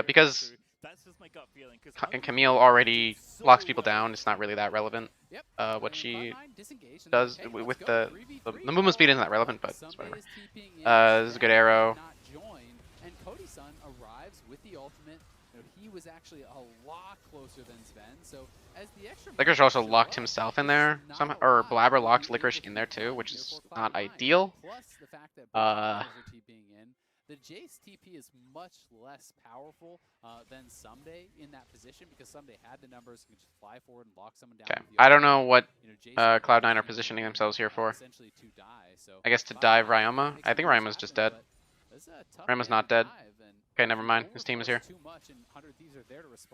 Because Camille already locks people down, it's not really that relevant. What she does with the movement speed isn't that relevant, but it's whatever. This is a good arrow. And Cody-san arrives with the ultimate. He was actually a lot closer than Sven. So as the extra Licorice also locked himself in there somehow, or Blabber locked Licorice in there too, which is not ideal. Plus the fact that both are TPing in. The Jace TP is much less powerful than Someday in that position, because Someday had the numbers and could just fly forward and lock someone down. Okay, I don't know what Cloud9 are positioning themselves here for. I guess to dive Ryoma. I think Ryoma's just dead. Ryoma's not dead. Okay, never mind. His team is here.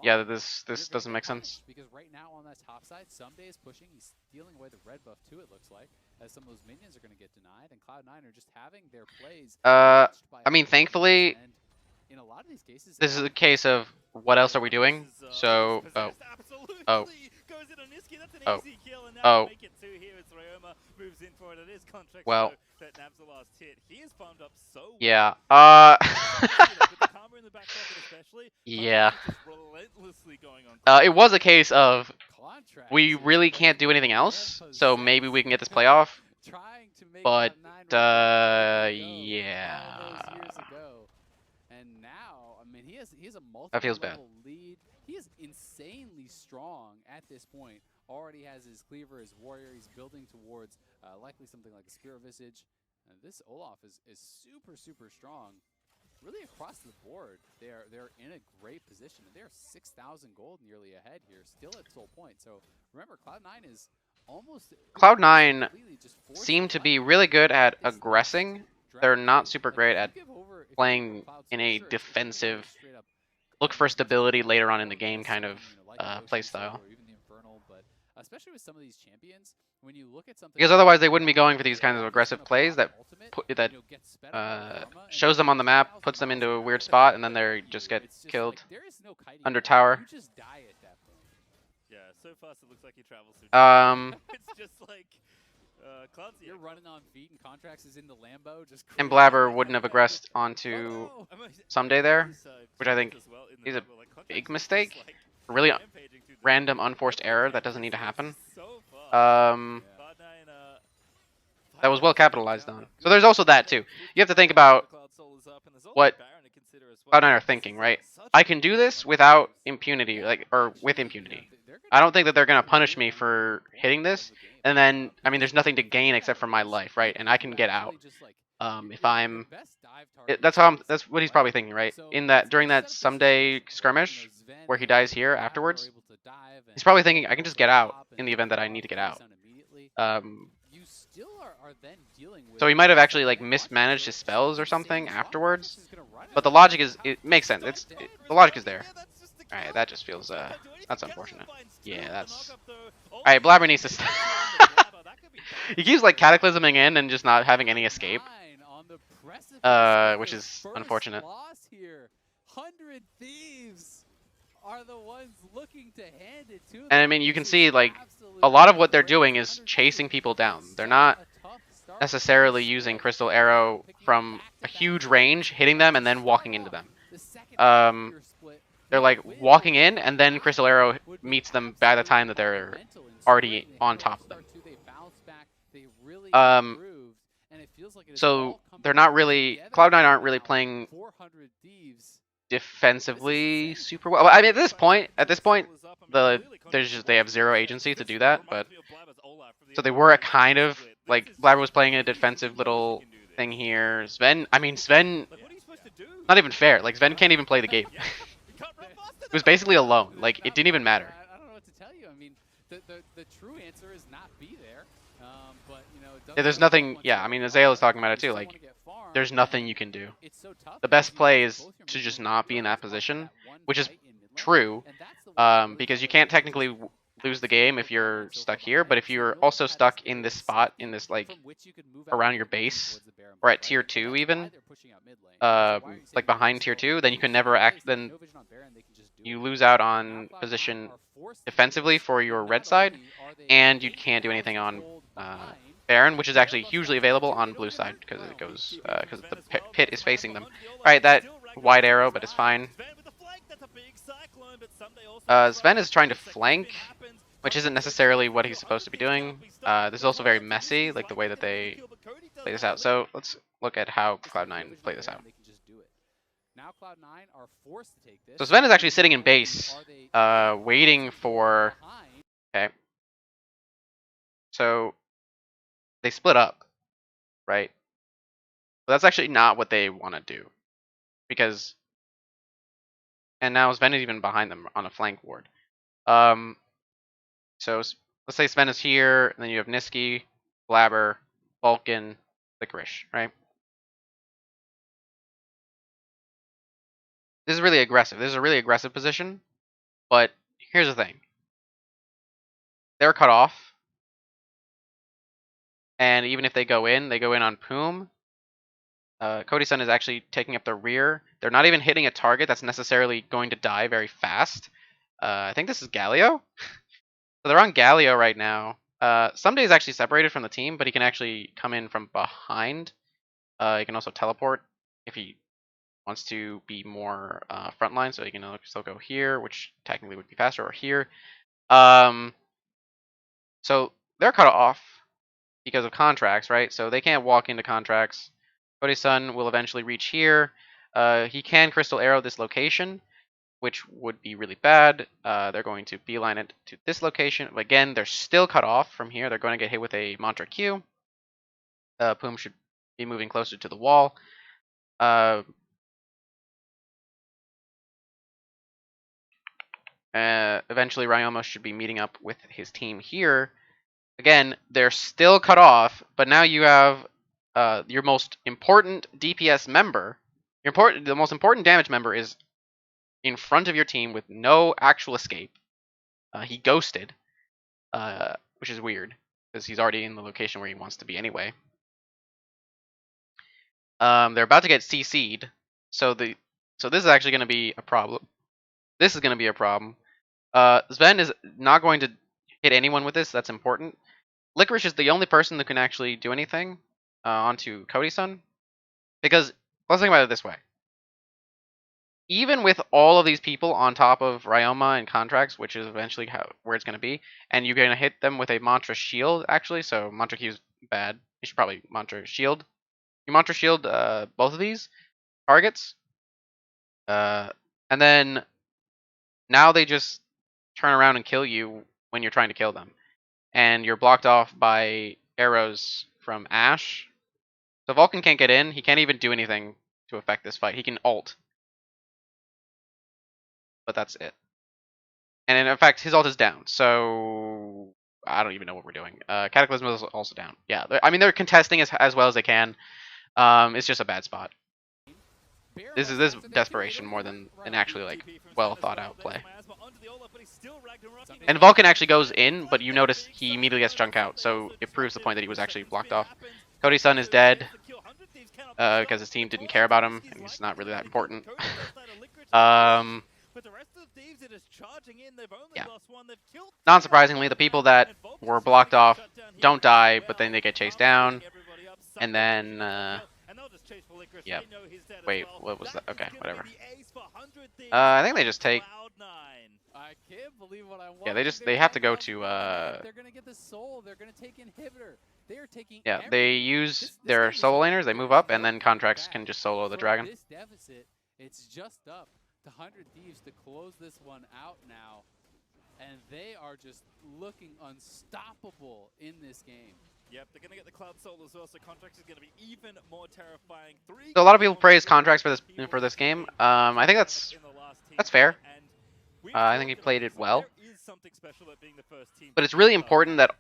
Yeah, this doesn't make sense. Because right now on that top side, Someday is pushing. He's stealing away the red buff too, it looks like, as some of those minions are going to get denied, and Cloud9 are just having their plays. I mean, thankfully, in a lot of these cases, this is a case of what else are we doing? So, well, yeah, yeah. It was a case of we really can't do anything else, so maybe we can get this playoff. But yeah. And now, I mean, he has a That feels bad. multi-level lead. He is insanely strong at this point already has his cleaver, his warrior. He's building towards likely something like a Spear Visage. This Olaf is super strong. Really across the board, they're in a great position. They're 6,000 gold nearly ahead here, still at Soul Point. So remember, Cloud9 is almost Cloud9 completely just seem to be really good at aggressing. They're not super great at playing in a defensive, look for stability later on in the game kind of play style. Or even the Infernal, but especially with some of these champions, when you look at something Because otherwise they wouldn't be going for these kinds of aggressive plays that shows them on the map, puts them into a weird spot, and then they just get killed under tower. You just die at that point. Yeah, so fast it looks like he travels through. It's just like Cloud's You're running on feet and Contracts is in the Lambo. Just and Blabber wouldn't have aggressed onto Someday there, which I think is a big mistake. A really random, unforced error that doesn't need to happen. That was well capitalized on. So there's also that too. You have to think about what Cloud9 are thinking, right? I can do this without impunity, or with impunity. I don't think that they're gonna punish me for hitting this, and then there's nothing to gain except for my life, right? And I can get out. If I'm, that's what he's probably thinking, right? During that Someday skirmish where he dies here afterwards, he's probably thinking I can just get out in the event that I need to get out. So he might have actually mismanaged his spells or something afterwards. But the logic it makes sense. The logic is there. All right, that just feels that's unfortunate. Yeah, that's. All right, Blabber needs to. He keeps cataclysming in and just not having any escape. Which is unfortunate. 100 Thieves are the ones looking to hand it to them. And you can see a lot of what they're doing is chasing people down. They're not necessarily using Crystal Arrow from a huge range, hitting them, and then walking into them. They're walking in, and then Crystal Arrow meets them by the time that they're already on top of them. So they're not really, Cloud9 aren't really playing defensively super well. At this point, they have zero agency to do that. But so they were kind of Blabber was playing a defensive little thing here. Sven, not even fair. Sven can't even play the game. It was basically alone. It didn't even matter. I don't know what to tell you. I mean, the true answer is not be there. But yeah, there's nothing. Yeah, Azale is talking about it too. There's nothing you can do. The best play is to just not be in that position, which is true, because you can't technically lose the game if you're stuck here. But if you're also stuck in this spot, in this around your base, or at tier 2 even, behind tier 2, then you can never act. Then you lose out on position defensively for your red side, and you can't do anything on Baron, which is actually hugely available on blue side because it goes because the pit is facing them. All right, that wide arrow, but it's fine. Sven is trying to flank, which isn't necessarily what he's supposed to be doing. This is also very messy, the way that they play this out. So let's look at how Cloud9 play this out. So Sven is actually sitting in base, waiting for. Okay. So they split up, right? But that's actually not what they want to do, because. And now Sven is even behind them on a flank ward. So let's say Sven is here, and then you have Niski, Blabber, Vulcan, Licorice, right? This is really aggressive. This is a really aggressive position, but here's the thing. They're cut off, and even if they go in on Poom. Cody-san is actually taking up the rear. They're not even hitting a target that's necessarily going to die very fast. I think this is Galio. So they're on Galio right now. Someday is actually separated from the team, but he can actually come in from behind. He can also teleport if he wants to be more frontline, so he can still go here, which technically would be faster, or here. So they're cut off because of contracts, right? So they can't walk into contracts. Cody-san will eventually reach here. He can Crystal Arrow this location, which would be really bad. They're going to beeline it to this location. Again, they're still cut off from here. They're going to get hit with a Mantra Q. Poom should be moving closer to the wall. Eventually, Ryoma should be meeting up with his team here. Again, they're still cut off, but now you have your most important DPS member. The most important damage member is in front of your team with no actual escape. He ghosted, which is weird because he's already in the location where he wants to be anyway. They're about to get CC'd, so this is actually going to be a problem. This is going to be a problem. Sven is not going to hit anyone with this. That's important. Licorice is the only person that can actually do anything onto Cody-san. Because, let's think about it this way. Even with all of these people on top of Ryoma and Contracts, which is eventually where it's going to be, and you're going to hit them with a Mantra Shield, actually, so Mantra Q is bad. You should probably Mantra Shield. You Mantra Shield both of these targets. And then now they just turn around and kill you when you're trying to kill them. And you're blocked off by arrows from Ash. So Vulcan can't get in. He can't even do anything to affect this fight. He can ult. But that's it. And in fact, his ult is down. So I don't even know what we're doing. Cataclysm is also down. Yeah, I mean, they're contesting as well as they can. It's just a bad spot. This is desperation more than an actually like well thought out play. And Vulcan actually goes in, but you notice he immediately gets chunked out, so it proves the point that he was actually blocked off. Cody-san is dead because his team didn't care about him, and he's not really that important. Yeah. Non-surprisingly, the people that were blocked off don't die, but then they get chased down, and then yeah. Wait, what was that? Okay, whatever. I think they just take. I can't believe what I want. Yeah, they have to go to. They're gonna get the soul. They're gonna take inhibitor. They are taking. Yeah, they use their solo laners. They move up, and then Contracts can just solo the dragon. This deficit, it's just up to 100 Thieves to close this one out now, and they are just looking unstoppable in this game. Yep, they're gonna get the Cloud Soul as well, so Contracts is gonna be even more terrifying. So a lot of people praise Contracts for this game. I think that's fair. I think he played it well. But it's really important that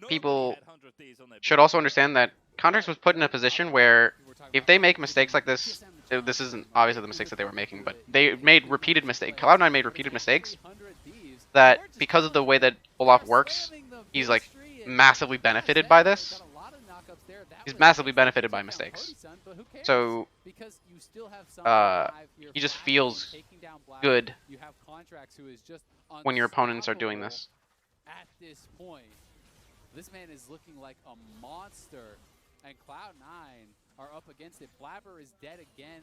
people should also understand that Contracts was put in a position where if they make mistakes like this, this isn't obviously the mistakes that they were making, but they made repeated mistakes. Cloud9 made repeated mistakes that because of the way that Olaf works, he's like massively benefited by this. He's massively benefited by mistakes. So he just feels good when your opponents are doing this. At this point, this man is looking like a monster, and Cloud9 are up against it. Blabber is dead again.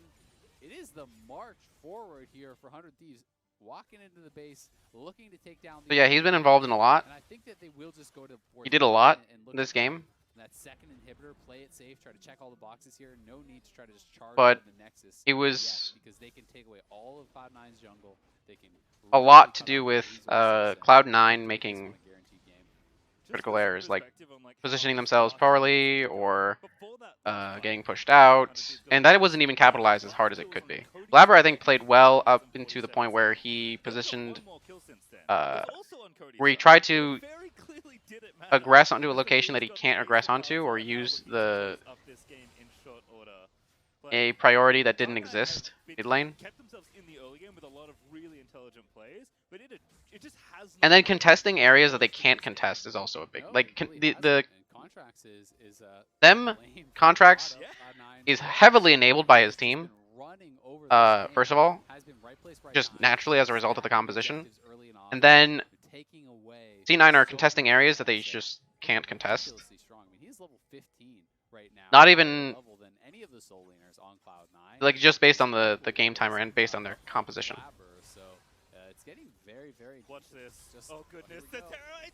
It is the march forward here for 100 Thieves, walking into the base, looking to take down the... So yeah, he's been involved in a lot. And I think that they will just go to... He did a lot in this game. That second inhibitor, play it safe, try to check all the boxes here. No need to try to just charge but the Nexus. It was because they can take away all of Cloud9's jungle. They can a lot to do with Cloud9 making critical errors, like positioning themselves poorly or getting pushed out, and that wasn't even capitalized as hard as it could be. Blabber, I think, played well up into the point where he positioned, where he tried to aggress onto a location that he can't aggress onto, or use a priority that didn't exist mid lane. And then contesting areas that they can't contest is also a big, like Contracts is heavily enabled by his team. First of all, just naturally as a result of the composition, and then C9 are contesting areas that they just can't contest. Not even like just based on the game timer and based on their composition. Watch this. Oh goodness, the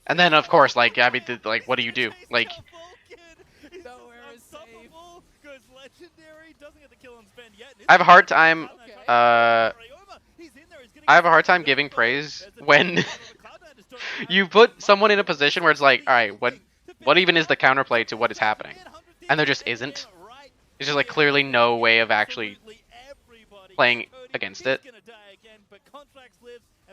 and then of course, like I mean, like what do you do? Like I have a hard time I have a hard time giving praise when you put someone in a position where it's like, all right, what even is the counterplay to what is happening? And there just isn't. There's just like clearly no way of actually playing against it.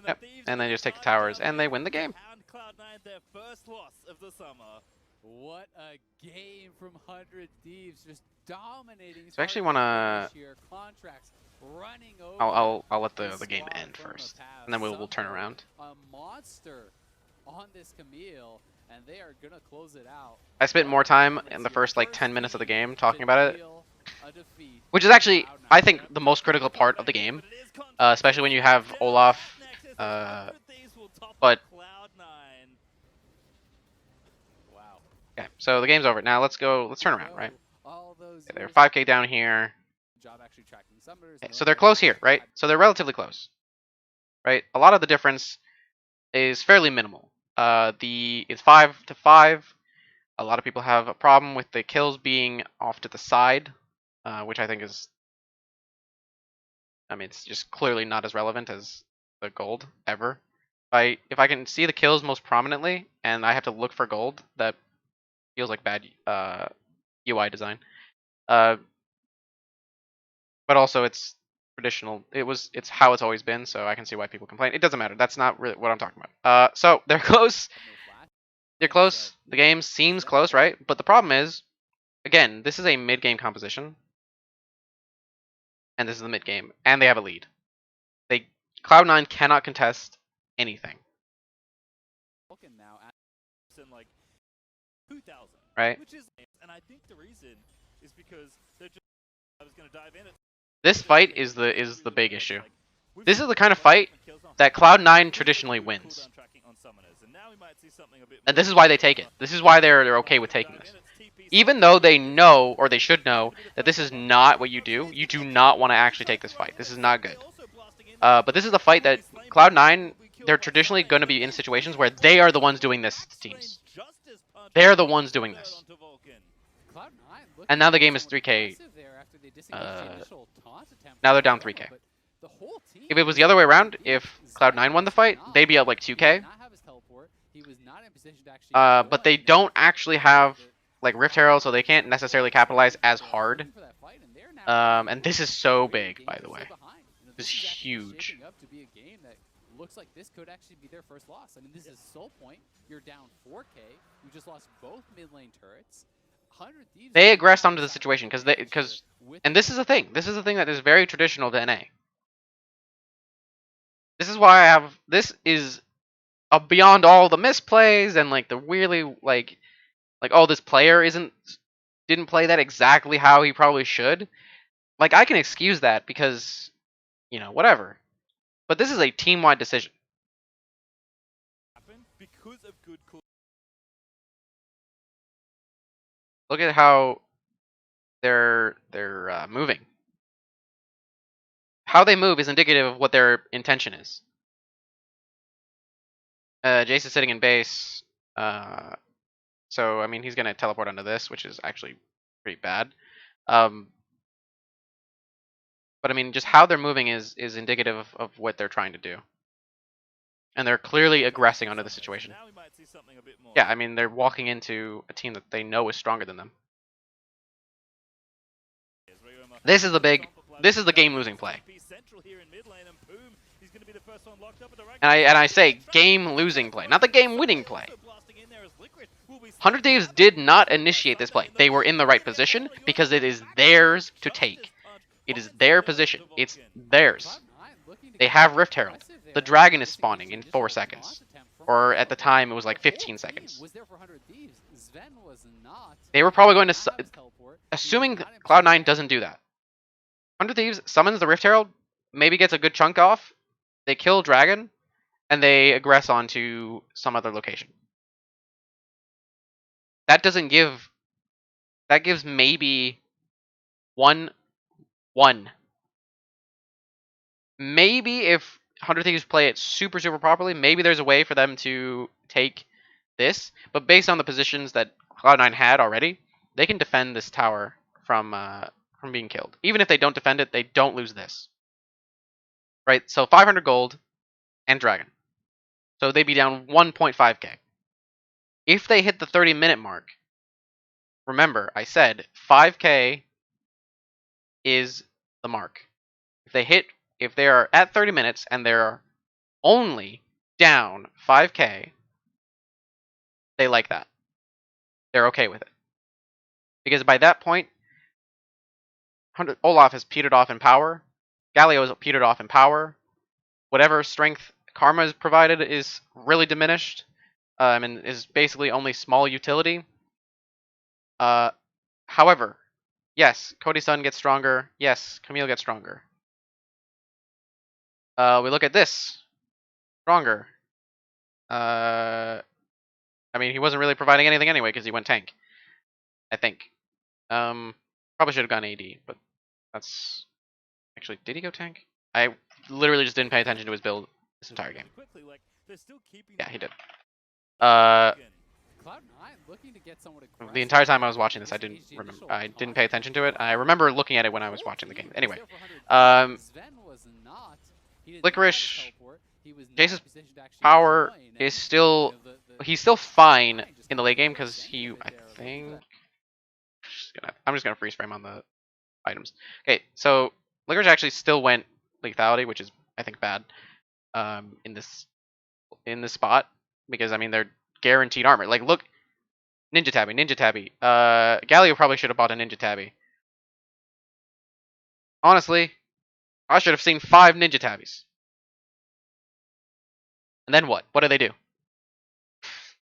Yep. And they just take the towers and they win the game. Cloud9 their first loss of the summer. What a game from 100 Thieves, just dominating. So I actually want to. Contracts running over. I'll let the game end first, and then we'll turn around. A monster on this Camille, and they are gonna close it out. I spent more time in the first like 10 minutes of the game talking about it, which is actually I think the most critical part of the game, especially when you have Olaf. But okay, so the game's over. Now let's go. Let's turn around, right? Okay, they're 5k down here. Okay, so they're close here, right? So they're relatively close, right? A lot of the difference is fairly minimal. It's 5 to 5. A lot of people have a problem with the kills being off to the side, which I think is, I mean, it's just clearly not as relevant as the gold ever. If I can see the kills most prominently, and I have to look for gold, that feels like bad UI design. But also it's traditional. It's how it's always been, so I can see why people complain. It doesn't matter. That's not really what I'm talking about. So they're close. They're close. The game seems close, right? But the problem is, again, this is a mid-game composition, and this is the mid-game, and they have a lead. Cloud9 cannot contest anything. Like 2000, right? Which is, and I think the reason is because they're just. I was gonna dive in. This fight is the big issue. This is the kind of fight that Cloud9 traditionally wins. And this is why they take it. This is why they're okay with taking this. Even though they know, or they should know, that this is not what you do not want to actually take this fight. This is not good. But this is the fight that Cloud9, they're traditionally going to be in situations where they are the ones doing this to teams. They're the ones doing this. And now the game is 3k. Now they're down 3k. If it was the other way around, if Cloud9 won the fight, they'd be up like 2k. But they don't actually have like Rift Herald, so they can't necessarily capitalize as hard. And this is so big, by the way. This is huge. Looks like this could actually be their first loss. I mean, this is Soul Point. You're down 4k. You just lost both mid lane turrets. They aggressed onto the situation and this is a thing. This is a thing that is very traditional to NA. This is why this is beyond all the misplays and like the really like oh, this player didn't play that exactly how he probably should. Like I can excuse that because, you know, whatever. But this is a team-wide decision. Look at how they're moving. How they move is indicative of what their intention is. Jace is sitting in base. So I mean he's gonna teleport onto this, which is actually pretty bad. But I mean just how they're moving is indicative of what they're trying to do. And they're clearly aggressing onto the situation. Yeah, I mean they're walking into a team that they know is stronger than them. This is the game losing play. And I say game losing play, not the game winning play. 100 Thieves did not initiate this play. They were in the right position because it is theirs to take. It is their position. It's theirs. They have Rift Herald. The dragon is spawning in 4 seconds. Or at the time, it was like 15 seconds. They were probably going to... Assuming Cloud9 doesn't do that. 100 Thieves summons the Rift Herald, maybe gets a good chunk off, they kill dragon, and they aggress onto some other location. That doesn't give... That gives maybe 1. Maybe if 100 Thieves play it super properly, maybe there's a way for them to take this. But based on the positions that Cloud9 had already, they can defend this tower from being killed. Even if they don't defend it, they don't lose this. right? So 500 gold and dragon. So they'd be down 1.5k. If they hit the 30-minute mark, remember I said 5k is the mark. If they are at 30 minutes and they're only down 5k, they like that. They're okay with it. Because by that point, Olaf has petered off in power. Galio has petered off in power. Whatever strength Karma is provided is really diminished. And is basically only small utility. However, yes, Cody's son gets stronger. Yes, Camille gets stronger. We look at this. Stronger. I mean, he wasn't really providing anything anyway because he went tank. I think. Probably should have gone AD, but that's actually, did he go tank? I literally just didn't pay attention to his build this entire game. Yeah, he did. Cloud9 looking to get somewhat aggressive. The entire time I was watching this, I didn't remember. I didn't pay attention to it. I remember looking at it when I was watching the game. Anyway, Licorice, Jace's power is still, he's still fine in the late game because he, I think, I'm just gonna freeze frame on the items. Okay, so Licorice actually still went lethality, which is I think bad in this spot because I mean they're guaranteed armor. Like look, Ninja Tabby. Galio probably should have bought a Ninja Tabby. Honestly, I should have seen 5 Ninja Tabbies. And then what? What do they do?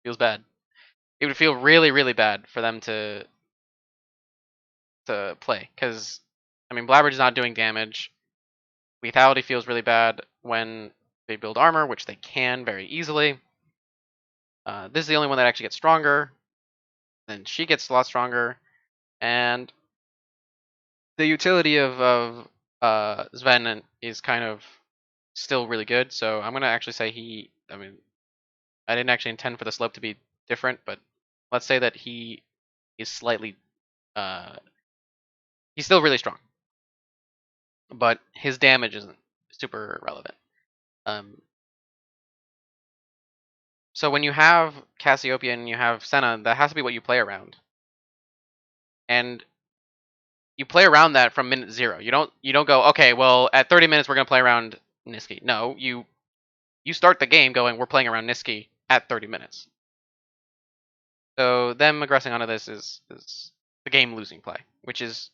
Feels bad. It would feel really, really bad for them to play because I mean Blabber's not doing damage. Lethality feels really bad when they build armor, which they can very easily. This is the only one that actually gets stronger. Then she gets a lot stronger, and the utility of Sven is kind of still really good. So I'm gonna actually say he. I mean, I didn't actually intend for the slope to be different, but let's say that he is slightly. He's still really strong, but his damage isn't super relevant. So when you have Cassiopeia and you have Senna, that has to be what you play around. And you play around that from minute 0. You don't go, okay, well at 30 minutes we're gonna play around Niski. No, you start the game going, we're playing around Niski at 30 minutes. So them aggressing onto this is the game losing play, which is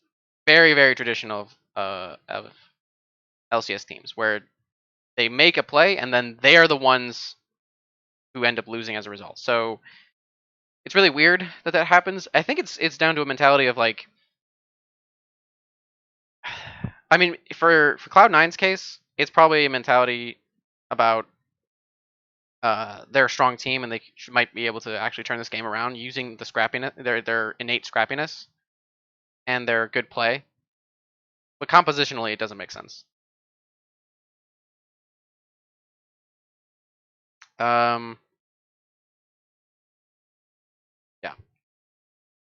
very, very traditional of LCS teams, where they make a play and then they are the ones who end up losing as a result. So it's really weird that happens. I think it's down to a mentality of like, I mean, for Cloud9's case, it's probably a mentality about they're a strong team and they might be able to actually turn this game around using the scrappiness, their innate scrappiness, and their good play. But compositionally, it doesn't make sense. Yeah,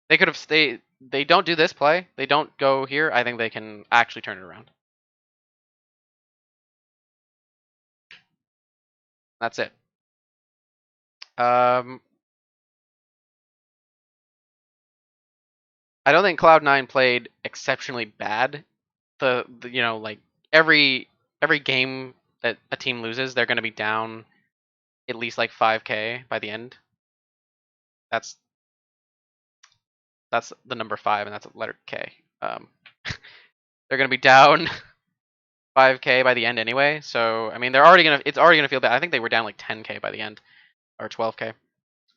they could have. They don't do this play. They don't go here. I think they can actually turn it around. That's it. I don't think Cloud9 played exceptionally bad. The you know, like every game that a team loses, they're going to be down at least like 5k by the end. That's the number 5, and that's a letter K. They're going to be down 5k by the end anyway. So I mean, it's already gonna feel bad. I think they were down like 10k by the end, or 12k.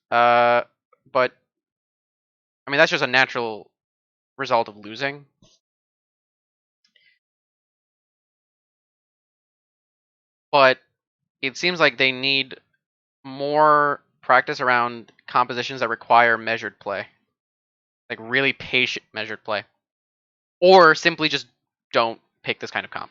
But I mean, that's just a natural result of losing. But it seems like they need more practice around compositions that require measured play, like really patient measured play, or simply just don't pick this kind of comp.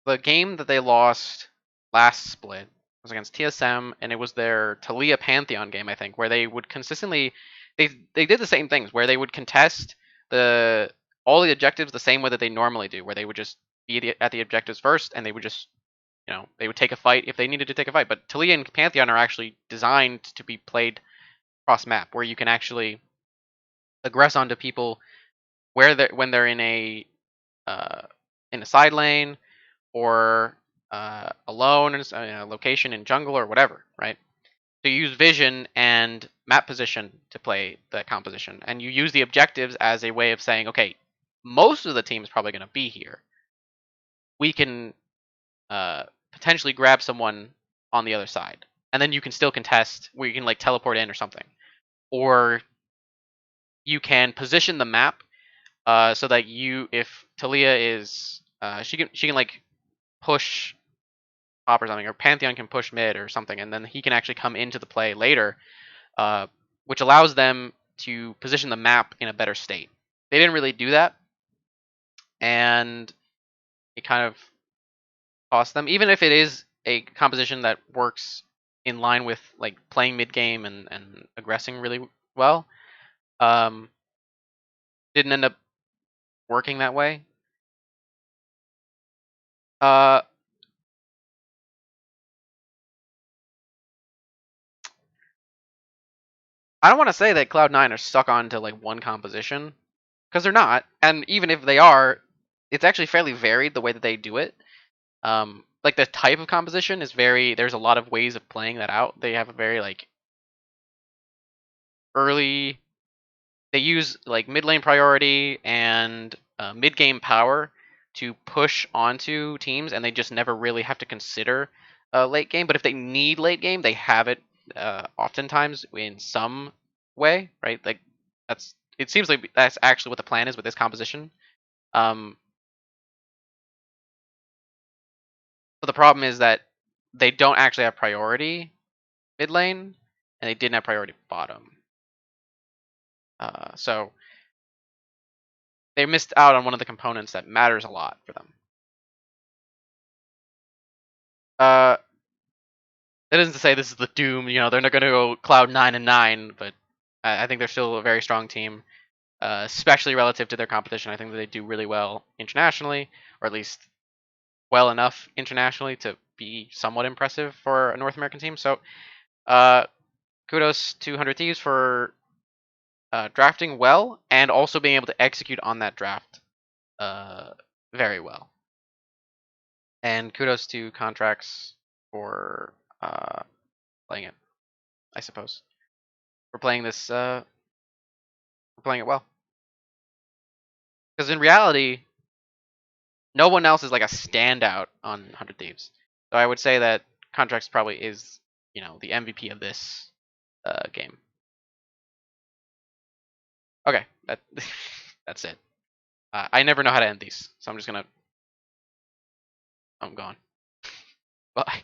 The game that they lost last split was against TSM, and it was their Talia Pantheon game, I think, where they would consistently they did the same things, where they would contest the all the objectives the same way that they normally do, where they would just be at the objectives first, and they would just, they would take a fight if they needed to take a fight. But Talia and Pantheon are actually designed to be played cross map, where you can actually aggress onto people when they're in a side lane or alone in a location in jungle or whatever, right? So you use vision and map position to play that composition, and you use the objectives as a way of saying, okay, most of the team is probably going to be here. We can potentially grab someone on the other side, and then you can still contest where you can like teleport in or something, or you can position the map so that if Talia is, she can like push top or something, or Pantheon can push mid or something, and then he can actually come into the play later, which allows them to position the map in a better state. They didn't really do that, and it kind of cost them, even if it is a composition that works in line with like playing mid game and aggressing really well. Um, didn't end up working that way. Uh, I don't want to say that Cloud9 are stuck onto like one composition, because they're not. And even if they are, it's actually fairly varied the way that they do it. Like the type of composition is there's a lot of ways of playing that out. They have a very like early, they use like mid lane priority and mid game power to push onto teams, and they just never really have to consider late game. But if they need late game, they have it oftentimes in some way, right? Like it seems like that's actually what the plan is with this composition. But the problem is that they don't actually have priority mid lane, and they didn't have priority bottom. So they missed out on one of the components that matters a lot for them. That isn't to say this is the doom. They're not going to go Cloud9 and 9, but I think they're still a very strong team, especially relative to their competition. I think that they do really well internationally, or at least well enough internationally to be somewhat impressive for a North American team. So, kudos to 100 Thieves for drafting well and also being able to execute on that draft very well. And kudos to Contracts for playing it, I suppose. For playing this, for playing it well. Because in reality, no one else is like a standout on 100 Thieves. So I would say that Contracts probably is, the MVP of this game. Okay, that's it. I never know how to end these, so I'm gone. Bye.